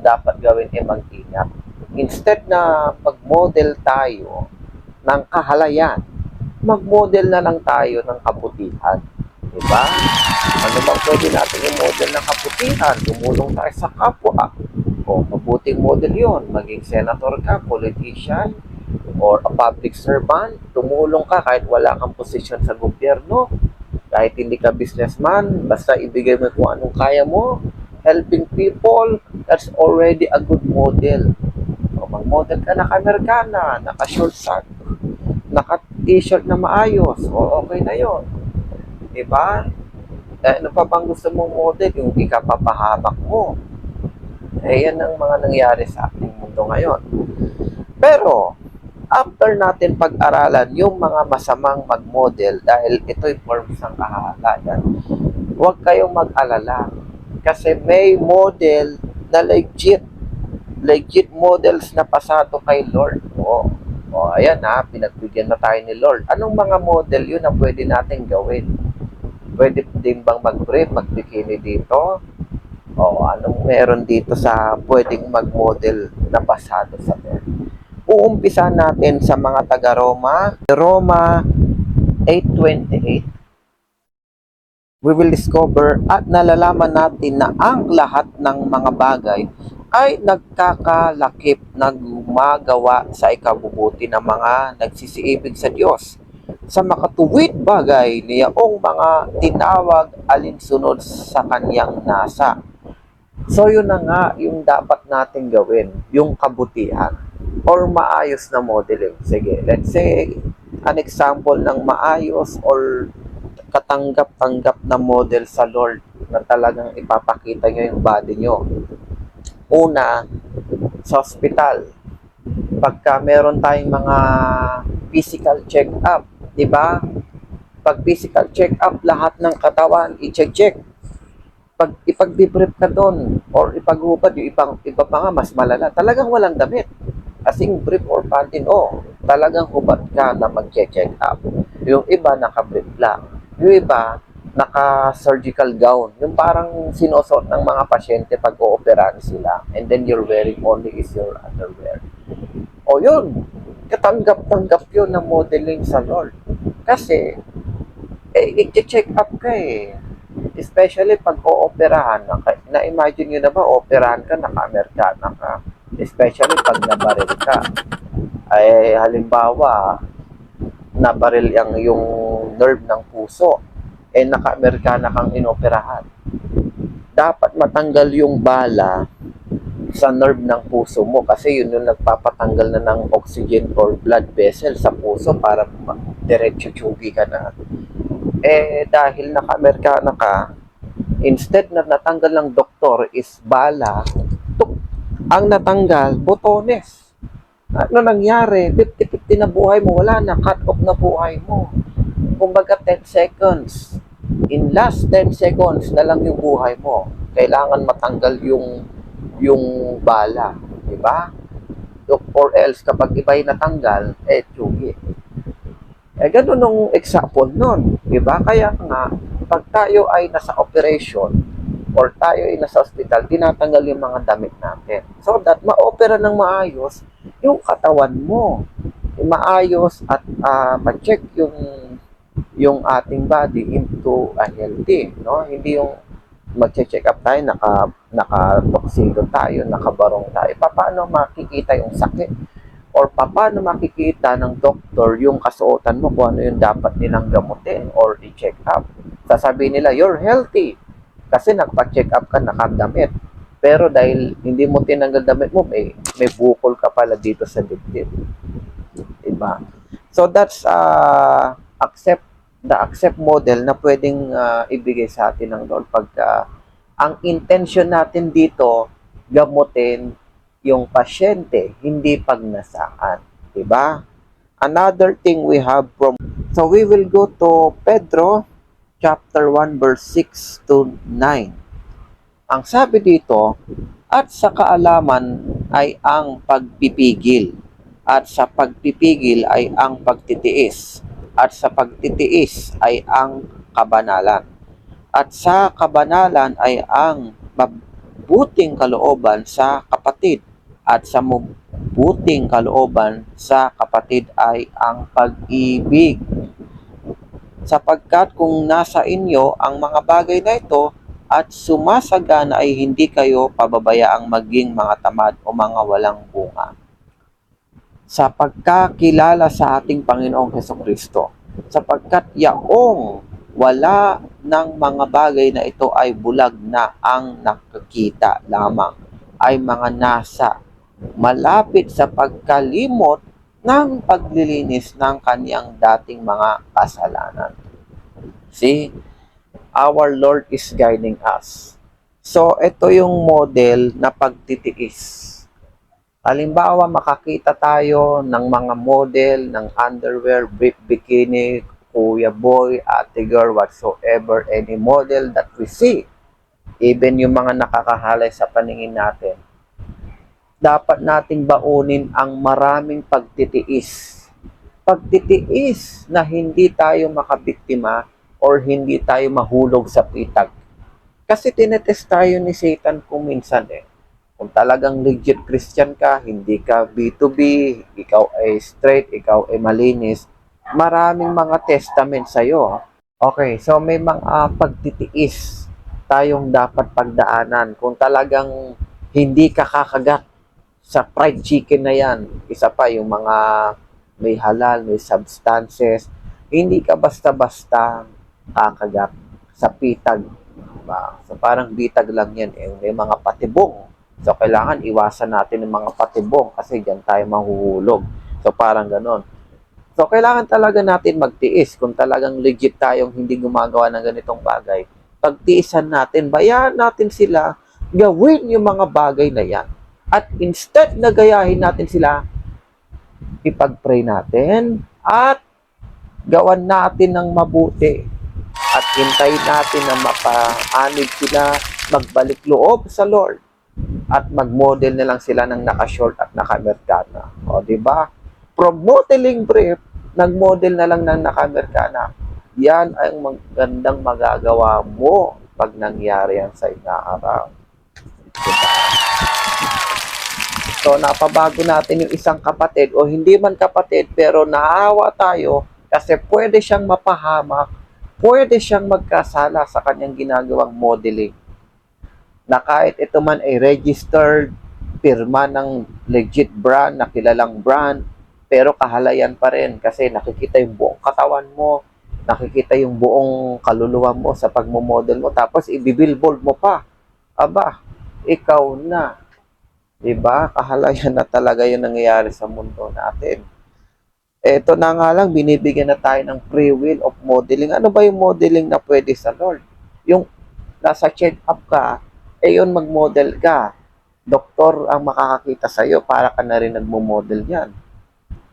Speaker 1: dapat gawin ay mag-ingat. Instead na mag-model tayo ng kahalayan, mag-model na lang tayo ng kabutihan. Diba? Ano bang pwede natin i-model ng kabutihan? Tumulong tayo sa kapwa. O, mabuting model yon. Maging senator ka, politician, or a public servant, tumulong ka kahit wala kang posisyon sa gobyerno, kahit hindi ka businessman, basta ibigay mo kung anong kaya mo, helping people, that's already a good model. O mag-model ka, naka-Amerikana, naka-short shirt, naka-t-shirt na maayos, o okay na yon, diba? Ano pa bang gusto mong model? Yung ikapapahamak mo. Yan ang mga nangyari sa ating mundo ngayon. Pero, after natin pag-aralan yung mga masamang mag-model, dahil ito'y forms ng kahalayan, huwag kayong mag-alala. Kasi may model na legit models na pasado kay Lord. Ayan pinagbigyan na tayo ni Lord. Anong mga model yun na pwede natin gawin? Pwede din bang mag-brief, mag-bikini dito? Anong meron dito sa pwedeng mag-model na pasado sa Lord? Uumpisa natin sa mga taga-Roma. Roma 8:28. We will discover at nalalaman natin na ang lahat ng mga bagay ay nagkakalakip na gumagawa sa ikabubuti ng mga nagsisiibig sa Diyos, sa makatuwid bagay niyaong mga tinawag alinsunod sa kanyang nasa. So yun na nga yung dapat natin gawin, yung kabutihan or maayos na modeling. Sige, let's say an example ng maayos or katanggap-tanggap na model sa Lord na talagang ipapakita nyo yung body nyo. Una, sa hospital, pagka meron tayong mga physical check-up, di ba? Pag physical check-up, lahat ng katawan, i-check. Pag ipag-debrief ka doon, or ipag-hubad, yung iba pa nga, mas malala, talagang walang damit. Kasing brief or pantin, talagang hubad ka na mag-check up. Yung iba, naka-brief lang. Yung iba, naka-surgical gown. Yung parang sinusuot ng mga pasyente pag ooperahan sila. And then you're wearing only is your underwear. Yun. Katanggap-tanggap yun na modeling sa Lord. Kasi, i-check up ka eh. Especially pag ooperahan. Na-imagine nyo na ba, ooperahan ka, naka-Amerikana ka. Especially pag nabaril ka. Halimbawa, nabaril yung nerve ng puso. Naka-Amerikana kang inoperahan. Dapat matanggal yung bala sa nerve ng puso mo kasi yun yung nagpapatanggal na ng oxygen or blood vessel sa puso para diretso tsugi ka na. Dahil naka-Amerikana ka, instead na natanggal ng doktor is bala, ang natanggal, botones. Ano nangyari? 50-50 na buhay mo, wala na, cut off na buhay mo. Kumbaga 10 seconds. In last 10 seconds na lang yung buhay mo. Kailangan matanggal yung bala. Diba? Or else, kapag iba'y natanggal, tsugi. Ganun nung example nun. Diba? Kaya nga, pag tayo ay nasa operation, or tayo ay nasa hospital, tinatanggal yung mga damit natin. So that ma-opera ng maayos yung katawan mo. Maayos at ma-check yung ating body into a healthy, no? Hindi yung mag-check up tayo, naka-tuxedo tayo, nakabarong tayo. Paano makikita yung sakit? Or paano makikita ng doktor yung kasuotan mo kung ano yung dapat nilang gamutin or i-check up? Sasabihin nila, you're healthy. Kasi nagpa-check up ka, nakadamit. Pero dahil hindi mo tinanggal damit mo, may bukol ka pala dito sa dibdib. Diba? So that's the accept model na pwedeng ibigay sa atin ng Lord pagka ang intention natin dito gamutin yung pasyente, hindi pagnasaan. Diba? Another thing we have so we will go to Pedro chapter 1 verse 6 to 9. Ang sabi dito, at sa kaalaman ay ang pagpipigil, at sa pagpipigil ay ang pagtitiis, at sa pagtitiis ay ang kabanalan, at sa kabanalan ay ang mabuting kalooban sa kapatid, at sa mabuting kalooban sa kapatid ay ang pag-ibig. Sapagkat kung nasa inyo ang mga bagay na ito at sumasagana ay hindi kayo pababayaang maging mga tamad o mga walang bunga. sa pagkakilala sa ating Panginoong Hesukristo. Sapagkat yaong wala ng mga bagay na ito ay bulag na ang nakikita lamang, ay mga nasa malapit sa pagkalimot ng paglilinis ng kaniyang dating mga kasalanan. See, our Lord is guiding us. So, ito yung model na pagtitiis. Halimbawa, makakita tayo ng mga model ng underwear, brief bikini, kuya boy, ate girl, whatsoever, any model that we see. Even yung mga nakakahalay sa paningin natin. Dapat nating baunin ang maraming pagtitiis. Pagtitiis na hindi tayo makabiktima or hindi tayo mahulog sa pitag. Kasi tinetest tayo ni Satan kung minsan Kung talagang legit Christian ka, hindi ka B2B, ikaw ay straight, ikaw ay malinis, maraming mga testament sa'yo. Okay, so may mga pagtitiis tayong dapat pagdaanan. Kung talagang hindi ka kakagat sa fried chicken na yan, isa pa yung mga may halal, may substances, hindi ka basta-basta kakagat sa pitag. Diba? So parang bitag lang yan. May mga patibong. So, kailangan iwasan natin yung mga patibong kasi diyan tayo mahuhulog. So, parang ganon. So, kailangan talaga natin magtiis. Kung talagang legit tayong hindi gumagawa ng ganitong bagay, pagtiisan natin, bayaan natin sila, gawin yung mga bagay na yan. At instead na gayahin natin sila, ipag-pray natin at gawan natin ng mabuti. At hintayin natin na mapaanid sila, magbalik loob sa Lord. At mag-model na lang sila ng naka-short at naka-Americana. O, di ba? From modeling brief, nag-model na lang ng naka-Americana. Yan ay magandang magagawa mo pag nangyari yan sa inaaraw. Diba? So, napabago natin yung isang kapatid o hindi man kapatid pero naawa tayo kasi pwede siyang mapahamak, pwede siyang magkasala sa kanyang ginagawang modeling. Na kahit ito man ay registered, pirma ng legit brand, na kilalang brand, pero kahalayan pa rin kasi nakikita yung buong katawan mo, nakikita yung buong kaluluwa mo sa pagmomodel mo, tapos i-billboard mo pa. Aba, ikaw na. Diba? Kahalayan na talaga yung nangyayari sa mundo natin. Ito na nga lang, binibigyan na tayo ng free will of modeling. Ano ba yung modeling na pwede sa Lord? Yung nasa check-up ka, yun mag-model ka. Doktor ang makakakita sa'yo para ka na rin nagmo-model yan.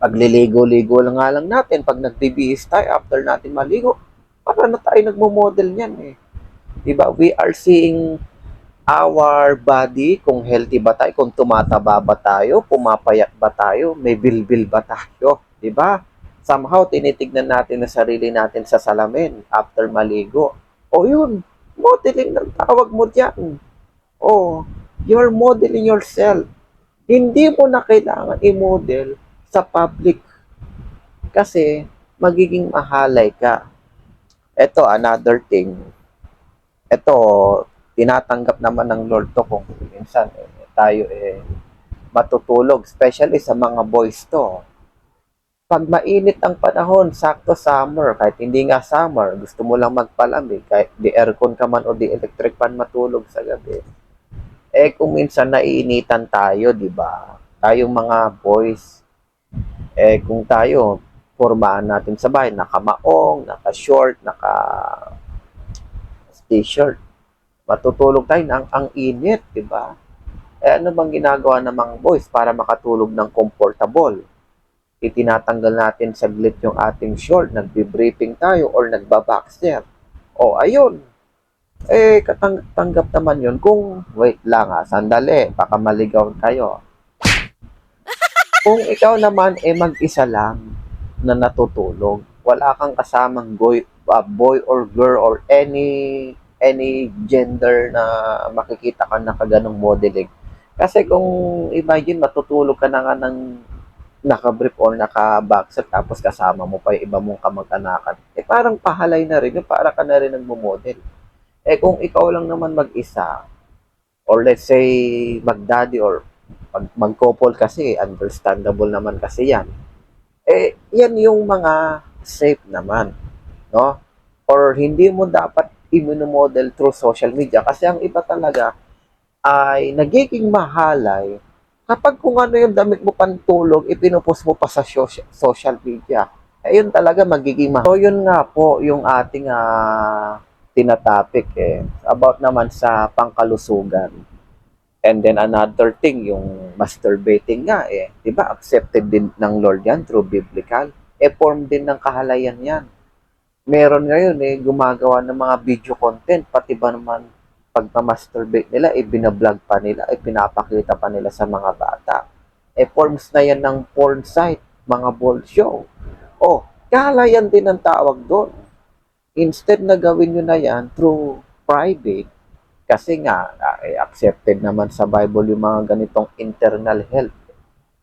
Speaker 1: Pagliligo-ligo lang nga lang natin, pag nag-DBS tayo, after natin maligo, para na tayo nagmo-model yan Diba? We are seeing our body, kung healthy ba tayo, kung tumataba ba tayo, pumapayat ba tayo, may bilbil ba tayo. Diba? Somehow, tinitignan natin na sarili natin sa salamin after maligo. O yun, modeling ng tawag mo dyan. Oh, you're modeling yourself. Hindi mo na kailangan i-model sa public kasi magiging mahalay ka. Ito, another thing. Ito, tinatanggap naman ng Lord to kung minsan tayo matutulog, especially sa mga boys to. Pag mainit ang panahon, sakto summer, kahit hindi nga summer, gusto mo lang magpalamig, kahit di aircon ka man o di electric fan matulog sa gabi. Kung minsan naiinitan tayo, di ba? Tayong mga boys, kung tayo, formaan natin sa bahay, naka-maong, naka-short, naka-t-shirt. Matutulog tayo ang init, di ba? Ano bang ginagawa ng mga boys para makatulog ng comfortable? Itinatanggal natin saglit yung ating short, nagbe-briefing tayo or nagba-boxer. O, ayun. Katanggap naman yun kung, wait lang sandali, baka maligaw kayo. Kung ikaw naman mag-isa lang na natutulog, wala kang kasamang boy or girl or any gender na makikita ka na kaganong modeling. Kasi kung imagine, matutulog ka na nga ng naka-brief or naka-boxer tapos kasama mo pa yung iba mong kamag-anakan, parang pahalay na rin, para ka na rin nagmo-model. Kung ikaw lang naman mag-isa, or let's say, mag-daddy or Pag mag-couple kasi, understandable naman kasi yan. Yan yung mga safe naman, no? Or hindi mo dapat i-model through social media kasi ang iba talaga ay nagiging mahalay kapag kung ano yung damit mo pantulog, ipinupost mo pa sa social media. Yun talaga magiging mahal. So, yun nga po yung ating tinatopic about naman sa pangkalusugan. And then another thing, yung masturbating nga 'di ba? Accepted din ng Lord 'yan through biblical. Form din ng kahalayan 'yan. Meron ngayon gumagawa ng mga video content, pati ba naman pag masturbate nila, binablog pa nila, pinapakita pa nila sa mga bata. Forms na yan ng porn site, mga ball show. Kahalayan din ang tawag doon. Instead na gawin nyo na yan through private, kasi nga, accepted naman sa Bible yung mga ganitong internal health.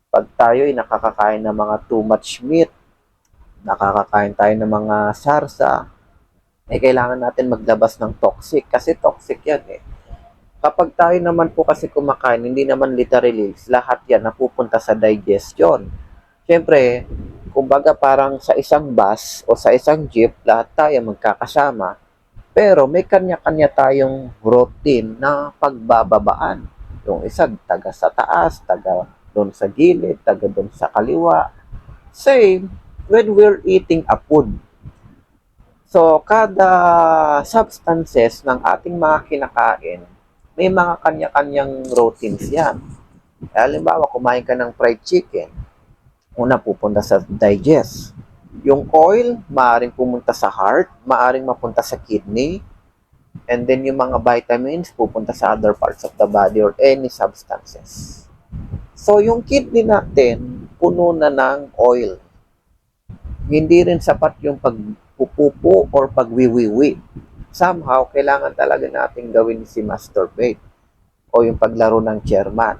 Speaker 1: Pag tayo ay nakakakain ng mga too much meat, nakakakain tayo ng mga sarsa, kailangan natin maglabas ng toxic. Kasi toxic yan Kapag tayo naman po kasi kumakain, hindi naman literally, lahat yan napupunta sa digestion. Siyempre, kumbaga parang sa isang bus o sa isang jeep, lahat tayo magkakasama. Pero may kanya-kanya tayong routine na pagbababaan. Yung isa, taga sa taas, taga doon sa gilid, taga doon sa kaliwa. Same when we're eating a food. So, kada substances ng ating mga kinakain, may mga kanya-kanyang routines yan. Halimbawa, kumain ka ng fried chicken, una pupunta sa digest. Yung oil, maaaring pumunta sa heart, maaaring mapunta sa kidney, and then yung mga vitamins pupunta sa other parts of the body or any substances. So, yung kidney natin, puno na ng oil. Hindi rin sapat yung pagpupupo or pagwiwiwi. Somehow, kailangan talaga natin gawin si masturbate o yung paglaro ng chairman.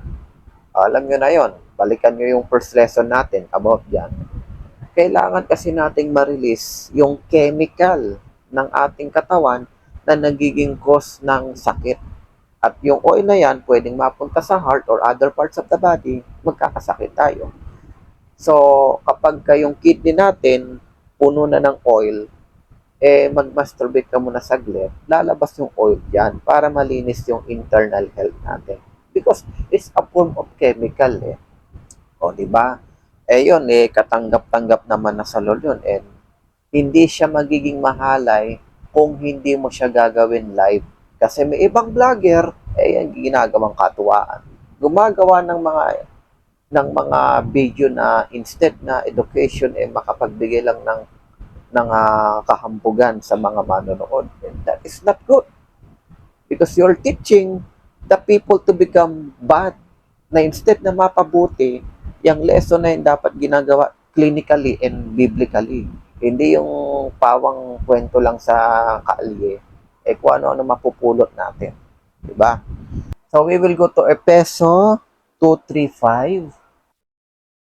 Speaker 1: Alam nyo na yon. Balikan nyo yung first lesson natin about yan. Kailangan kasi nating ma-release yung chemical ng ating katawan na nagiging cause ng sakit. At yung oil na yan, pwedeng mapunta sa heart or other parts of the body, magkakasakit tayo. So, kapag yung kidney natin, puno na ng oil, mag-masturbate ka muna saglit, lalabas yung oil dyan para malinis yung internal health natin. Because it's a form of chemical diba? Yun, katanggap-tanggap naman na sa Lord yun. And hindi siya magiging mahalay kung hindi mo siya gagawin live. Kasi may ibang vlogger, yung ginagawang katuwaan. Gumagawa ng mga video na instead na education, makapagbigay lang ng kahambugan sa mga manonood. And that is not good. Because you're teaching the people to become bad. Na instead na mapabuti, yung lesson na yun dapat ginagawa clinically and biblically. Hindi yung pawang kwento lang sa kaalye. Kung ano-ano mapupulot natin. Diba? So, we will go to Efeso 2:3-5.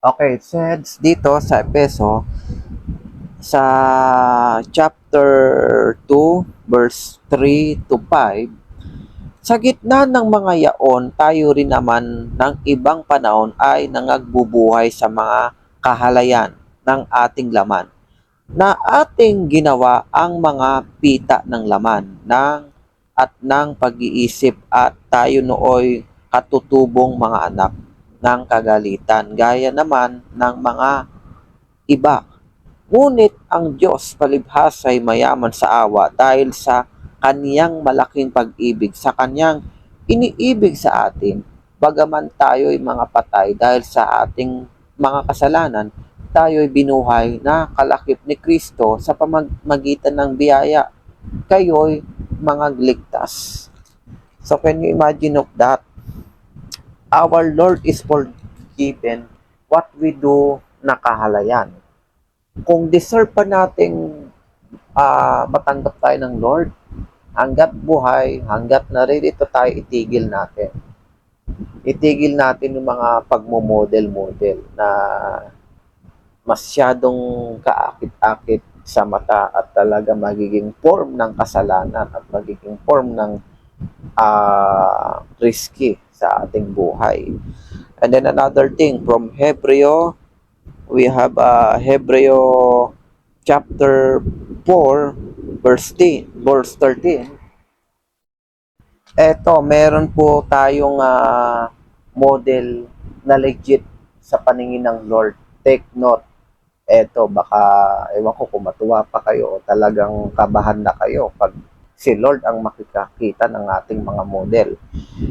Speaker 1: Okay, it says dito sa Efeso, sa chapter 2, verse 3-5, sa gitna ng mga yaon, tayo rin naman ng ibang panahon ay nangagbubuhay sa mga kahalayan ng ating laman, na ating ginawa ang mga pita ng laman ng pag-iisip, at tayo nooy katutubong mga anak ng kagalitan, gaya naman ng mga iba. Ngunit ang Diyos palibhas ay mayaman sa awa dahil sa kaniyang malaking pag-ibig, sa kaniyang iniibig sa atin, bagaman tayo'y mga patay dahil sa ating mga kasalanan, tayo'y binuhay na kalakip ni Kristo sa pamamagitan ng biyaya. Kayo'y mga ligtas. So can you imagine of that? Our Lord is forgiven what we do na kahalayan. Kung deserve pa nating matanggap tayo ng Lord, hanggat buhay, hanggat naririto tayo, itigil natin. Itigil natin yung mga pagmomodel-model na masyadong kaakit-akit sa mata at talaga magiging form ng kasalanan at magiging form ng risky sa ating buhay. And then another thing, from Hebreo, we have Hebreo chapter 4, verse 13. Eto, meron po tayong model na legit sa paningin ng Lord. Take note. Eto, baka, ewan ko kung matuwa pa kayo o talagang kabahan na kayo pag si Lord ang makikakita ng ating mga model.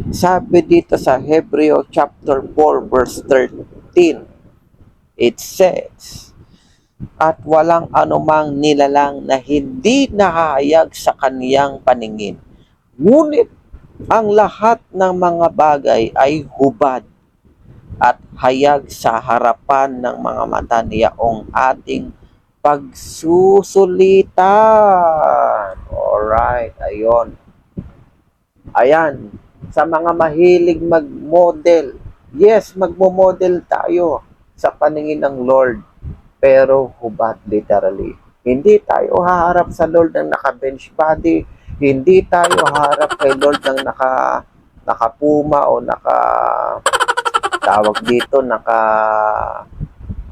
Speaker 1: Sabi dito sa Hebreo chapter 4 verse 13, it says, at walang anumang nilalang na hindi nahayag sa kaniyang paningin. Ngunit ang lahat ng mga bagay ay hubad at hayag sa harapan ng mga mata niyaong ating pagsusulitan. Alright, ayun. Ayan, sa mga mahilig mag-model, yes, magmo-model tayo sa paningin ng Lord, pero hubad literally. Hindi tayo haharap sa Lord ng naka-bench body, hindi tayo haharap kay Lord ng naka-puma o tawag dito,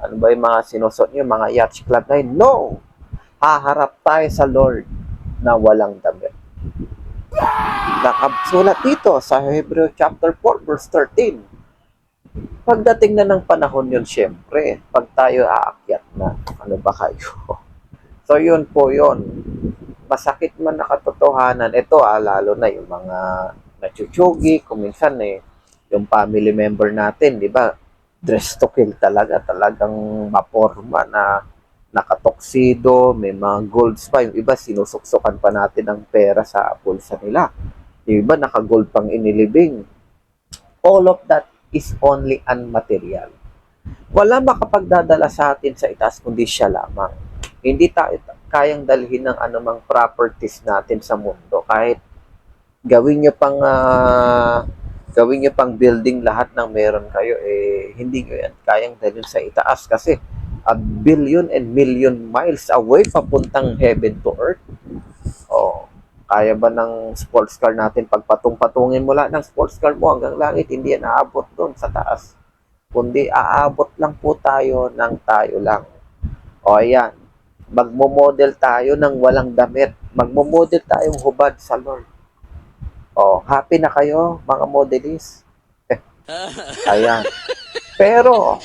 Speaker 1: ano ba yung mga sinusot nyo, mga yacht club na yun? No! Haharap tayo sa Lord na walang damit. Nakasulat dito sa Hebreo chapter 4 verse 13. Pagdating na ng panahon yun, syempre, pag tayo aakyat na, ano ba kayo? So yun po yun. Masakit man na katotohanan, ito lalo na yung mga nachuchugi, kuminsan yung family member natin, di ba? Dress to kill talaga, talagang maporma na nakatoksido, may mga golds pa. Yung iba, sinusuksukan pa natin ng pera sa pulsa nila. Yung iba, naka-gold pang inilibing. All of that is only unmaterial. Wala makapagdadala sa atin sa itaas kundi siya lamang. Hindi tayo kayang dalhin ng anumang properties natin sa mundo. Kahit gawin nyo pang building lahat ng meron kayo, hindi nyo yan kayang dalhin sa itaas kasi a billion and million miles away papuntang heaven to earth. Oh, kaya ba ng sports car natin pagpatong-patungin mo lang ng sports car mo hanggang langit, hindi yan aabot doon sa taas. Kundi aabot lang po tayo ng tayo lang. O ayan, magmo-model tayo ng walang damit. Magmo-model tayong hubad sa Lord. O, happy na kayo mga modelist? Ayan. Pero,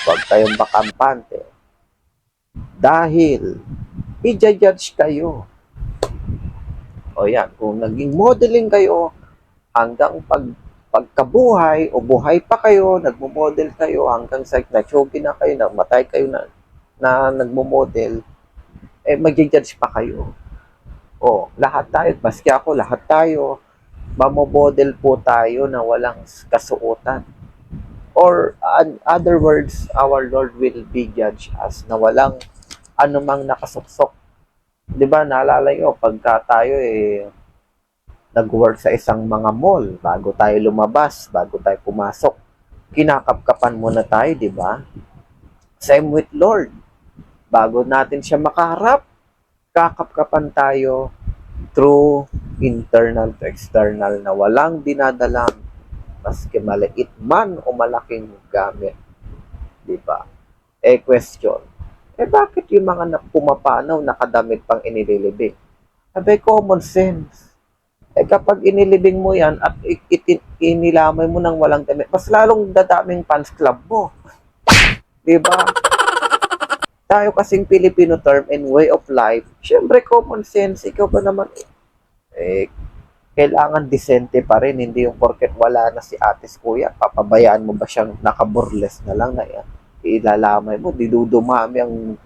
Speaker 1: huwag kayong makampante. Dahil, i-judge kayo. O yan, kung naging modeling kayo, hanggang pagkabuhay o buhay pa kayo, nagmo-model kayo, hanggang sa na-chogi na kayo, namatay kayo na nagmo-model, mag-judge pa kayo. O, lahat tayo, maski ako, lahat tayo, mamomodel po tayo na walang kasuotan. Or, in other words, our Lord will be judged us na walang anumang nakasuksok. Di ba, naalala nyo, pagka tayo nag-work sa isang mga mall, bago tayo lumabas, bago tayo pumasok, kinakapkapan muna tayo, di ba? Same with Lord. Bago natin siya makaharap, kakapkapan tayo through internal to external na walang dinadalang maski maliit man o malaking gamit. Diba? Question. Bakit yung mga pumapanaw nakadamit pang inililibing? Sabi, common sense. Kapag inilibing mo yan at inilamay mo ng walang damit, mas lalong dadaming fans club mo. Diba? Tayo kasing Filipino term and way of life, syempre common sense. Ikaw ba naman, kailangan disente pa rin, hindi yung porket wala na si atis kuya, papabayaan mo ba siyang nakaburles na lang na yan, ilalamay mo, didudumami ang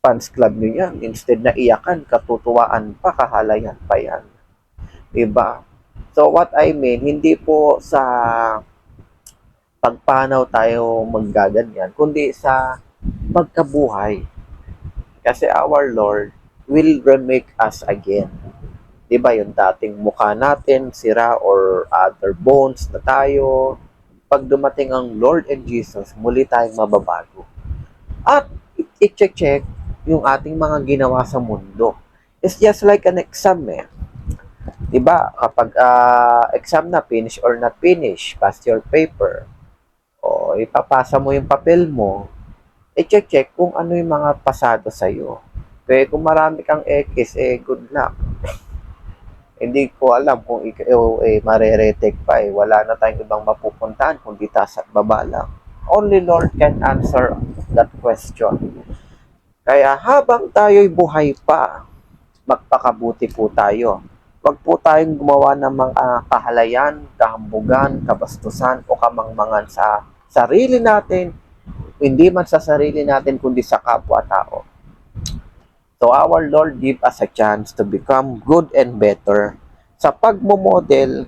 Speaker 1: fans club nyo yan, instead na iyakan, katutuwaan pa, kahalayan pa yan. Diba? So what I mean, hindi po sa pagpanaw tayo maggaganyan, kundi sa pagkabuhay. Kasi our Lord will remake us again. Diba yung dating mukha natin, sira or other bones na tayo, pag dumating ang Lord and Jesus, muli tayong mababago. At i-check yung ating mga ginawa sa mundo. It's just like an exam Diba? Kapag exam na, finish or not finish, pass your paper. O ipapasa mo yung papel mo, i-check kung ano yung mga pasado sa'yo. Kaya kung marami kang X, good luck. Hindi ko alam kung ikaw mareretake pa Wala na tayong ibang mapupuntahan kundi taas at baba lang. Only Lord can answer that question. Kaya habang tayo'y buhay pa, magpakabuti po tayo. Huwag po tayong gumawa ng mga kahalayan, kahambugan, kabastusan o kamangmangan sa sarili natin, hindi man sa sarili natin kundi sa kapwa-tao. So our Lord give us a chance to become good and better. Sa pagmo-model,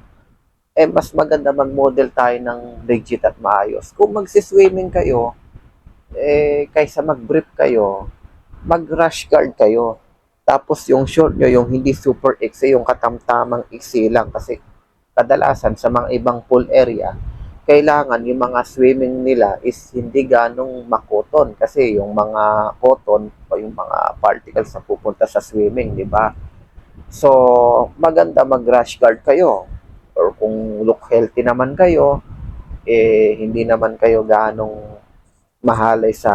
Speaker 1: mas maganda mag-model tayo ng legit at maayos. Kung magsiswimming kayo, kaysa mag-brief kayo, mag-rash guard kayo. Tapos yung short nyo, yung hindi super iksi, yung katamtamang iksi lang. Kasi kadalasan sa mga ibang pool area, kailangan yung mga swimming nila is hindi ganong makoton. Kasi yung mga cotton o yung mga particles na pupunta sa swimming, di ba? So, maganda mag-rash guard kayo. Or kung look healthy naman kayo, hindi naman kayo ganong mahalay sa,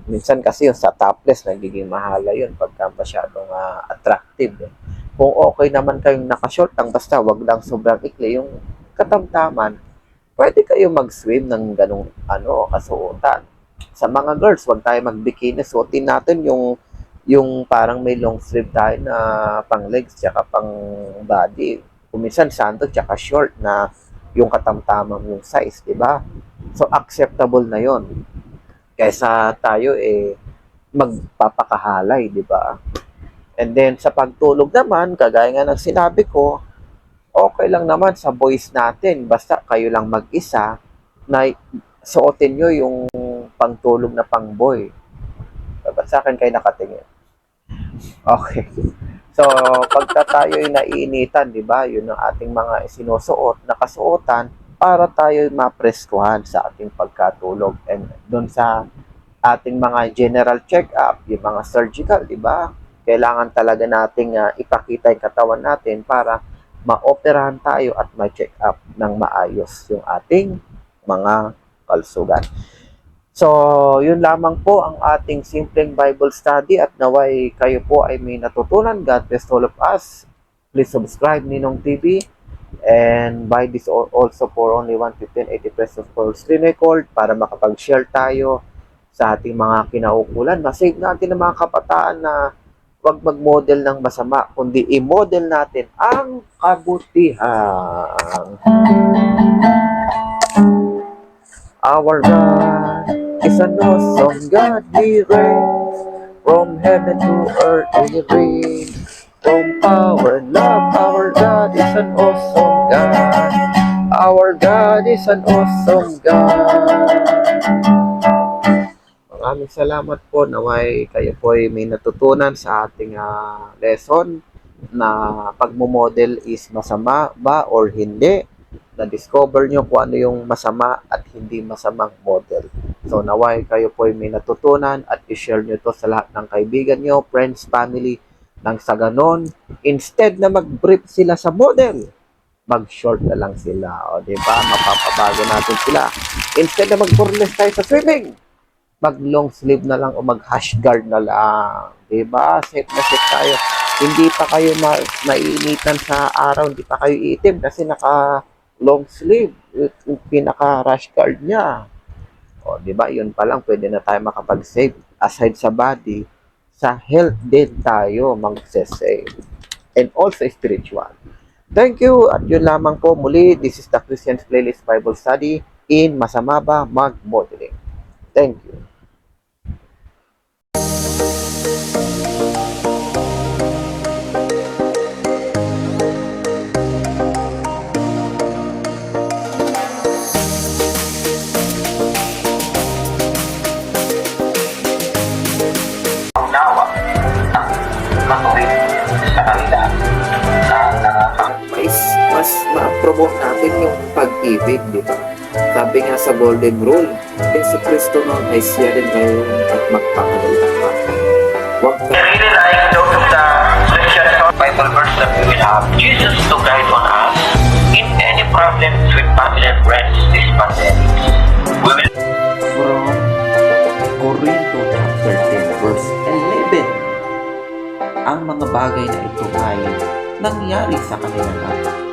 Speaker 1: minsan kasi yung sa topless, nagiging mahalay yun pagka masyadong attractive. Kung okay naman kayong nakashort lang, basta wag lang sobrang ikli, yung katamtaman, pwede kayo mag-swim ng ganong kasuotan. Sa mga girls, wag tayo mag-bikini, suotin natin yung parang may long sleeve tayo na pang legs tsaka pang body. Kuminsan sandal tsaka short na yung katamtamang yung size, di ba? So acceptable na yon. Kaysa tayo magpapakahalay, di ba? And then sa pagtulog naman, kagaya nga ng sinabi ko, okay lang naman sa boys natin, basta kayo lang mag-isa na suotin nyo yung pangtulog na pang boy. Ba't sa akin kayo nakatingin? Okay. So, pagka tayo ay naiinitan, di ba? Yun ang ating mga sinusuot, nakasuotan, para tayo mapreskuhan sa ating pagkatulog. And doon sa ating mga general check-up, yung mga surgical, di ba? Kailangan talaga nating ipakita yung katawan natin para maoperahan tayo at ma-check up ng maayos yung ating mga kalusugan. So, yun lamang po ang ating simpleng Bible study at naway kayo po ay may natutunan. God bless all of us. Please subscribe Ninong TV and buy this also for only 115.80 pesos for screen record para makapag-share tayo sa ating mga kinaukulan. Masave natin ang mga kabataan na huwag mag-model ng masama, kundi i-model natin ang kabutihan. Our God is an awesome God. He reigns from heaven to earth. He reigns from power and love. Our God is an awesome God. Our God is an awesome God. Maraming salamat po. Naway kayo po ay may natutunan sa ating lesson na pagmo-model is masama ba or hindi. Na-discover nyo kung ano yung masama at hindi masamang model. So naway kayo po ay may natutunan at i-share nyo to sa lahat ng kaibigan nyo, friends, family. Nang sa ganon, instead na mag-brief sila sa model, mag-short na lang sila. O diba? Mapapabago natin sila. Instead na mag-burlesque tayo sa swimming, mag-long sleeve na lang o mag-hash guard na lang. Diba? Safe na safe tayo. Hindi pa kayo maiinitan sa araw, hindi pa kayo iitim kasi naka-long sleeve, yung pinaka-rash guard niya. O, diba? Yun pa lang, pwede na tayo makapag-save. Aside sa body, sa health din tayo mag-save. And also spiritual. Thank you. At yun lamang po muli. This is the Christian's Playlist Bible Study in Masama Ba Mag-Modeling. Thank you.
Speaker 2: Unawa ang matuwid sa kanila na
Speaker 1: Mas ma-promote natin yung pag-ibig, di ba? Sabi nga sa Golden Rule, Yesu Cristo noon ay siya din ngayon at magpakadala pa. Huwag
Speaker 2: I really like those of the Christian Bible verse that we will have Jesus to guide on us in any problems with family and friends this pandemic. We will
Speaker 1: Corinto chapter 10 verse 11. Ang mga bagay na ito ay nangyari sa kanila na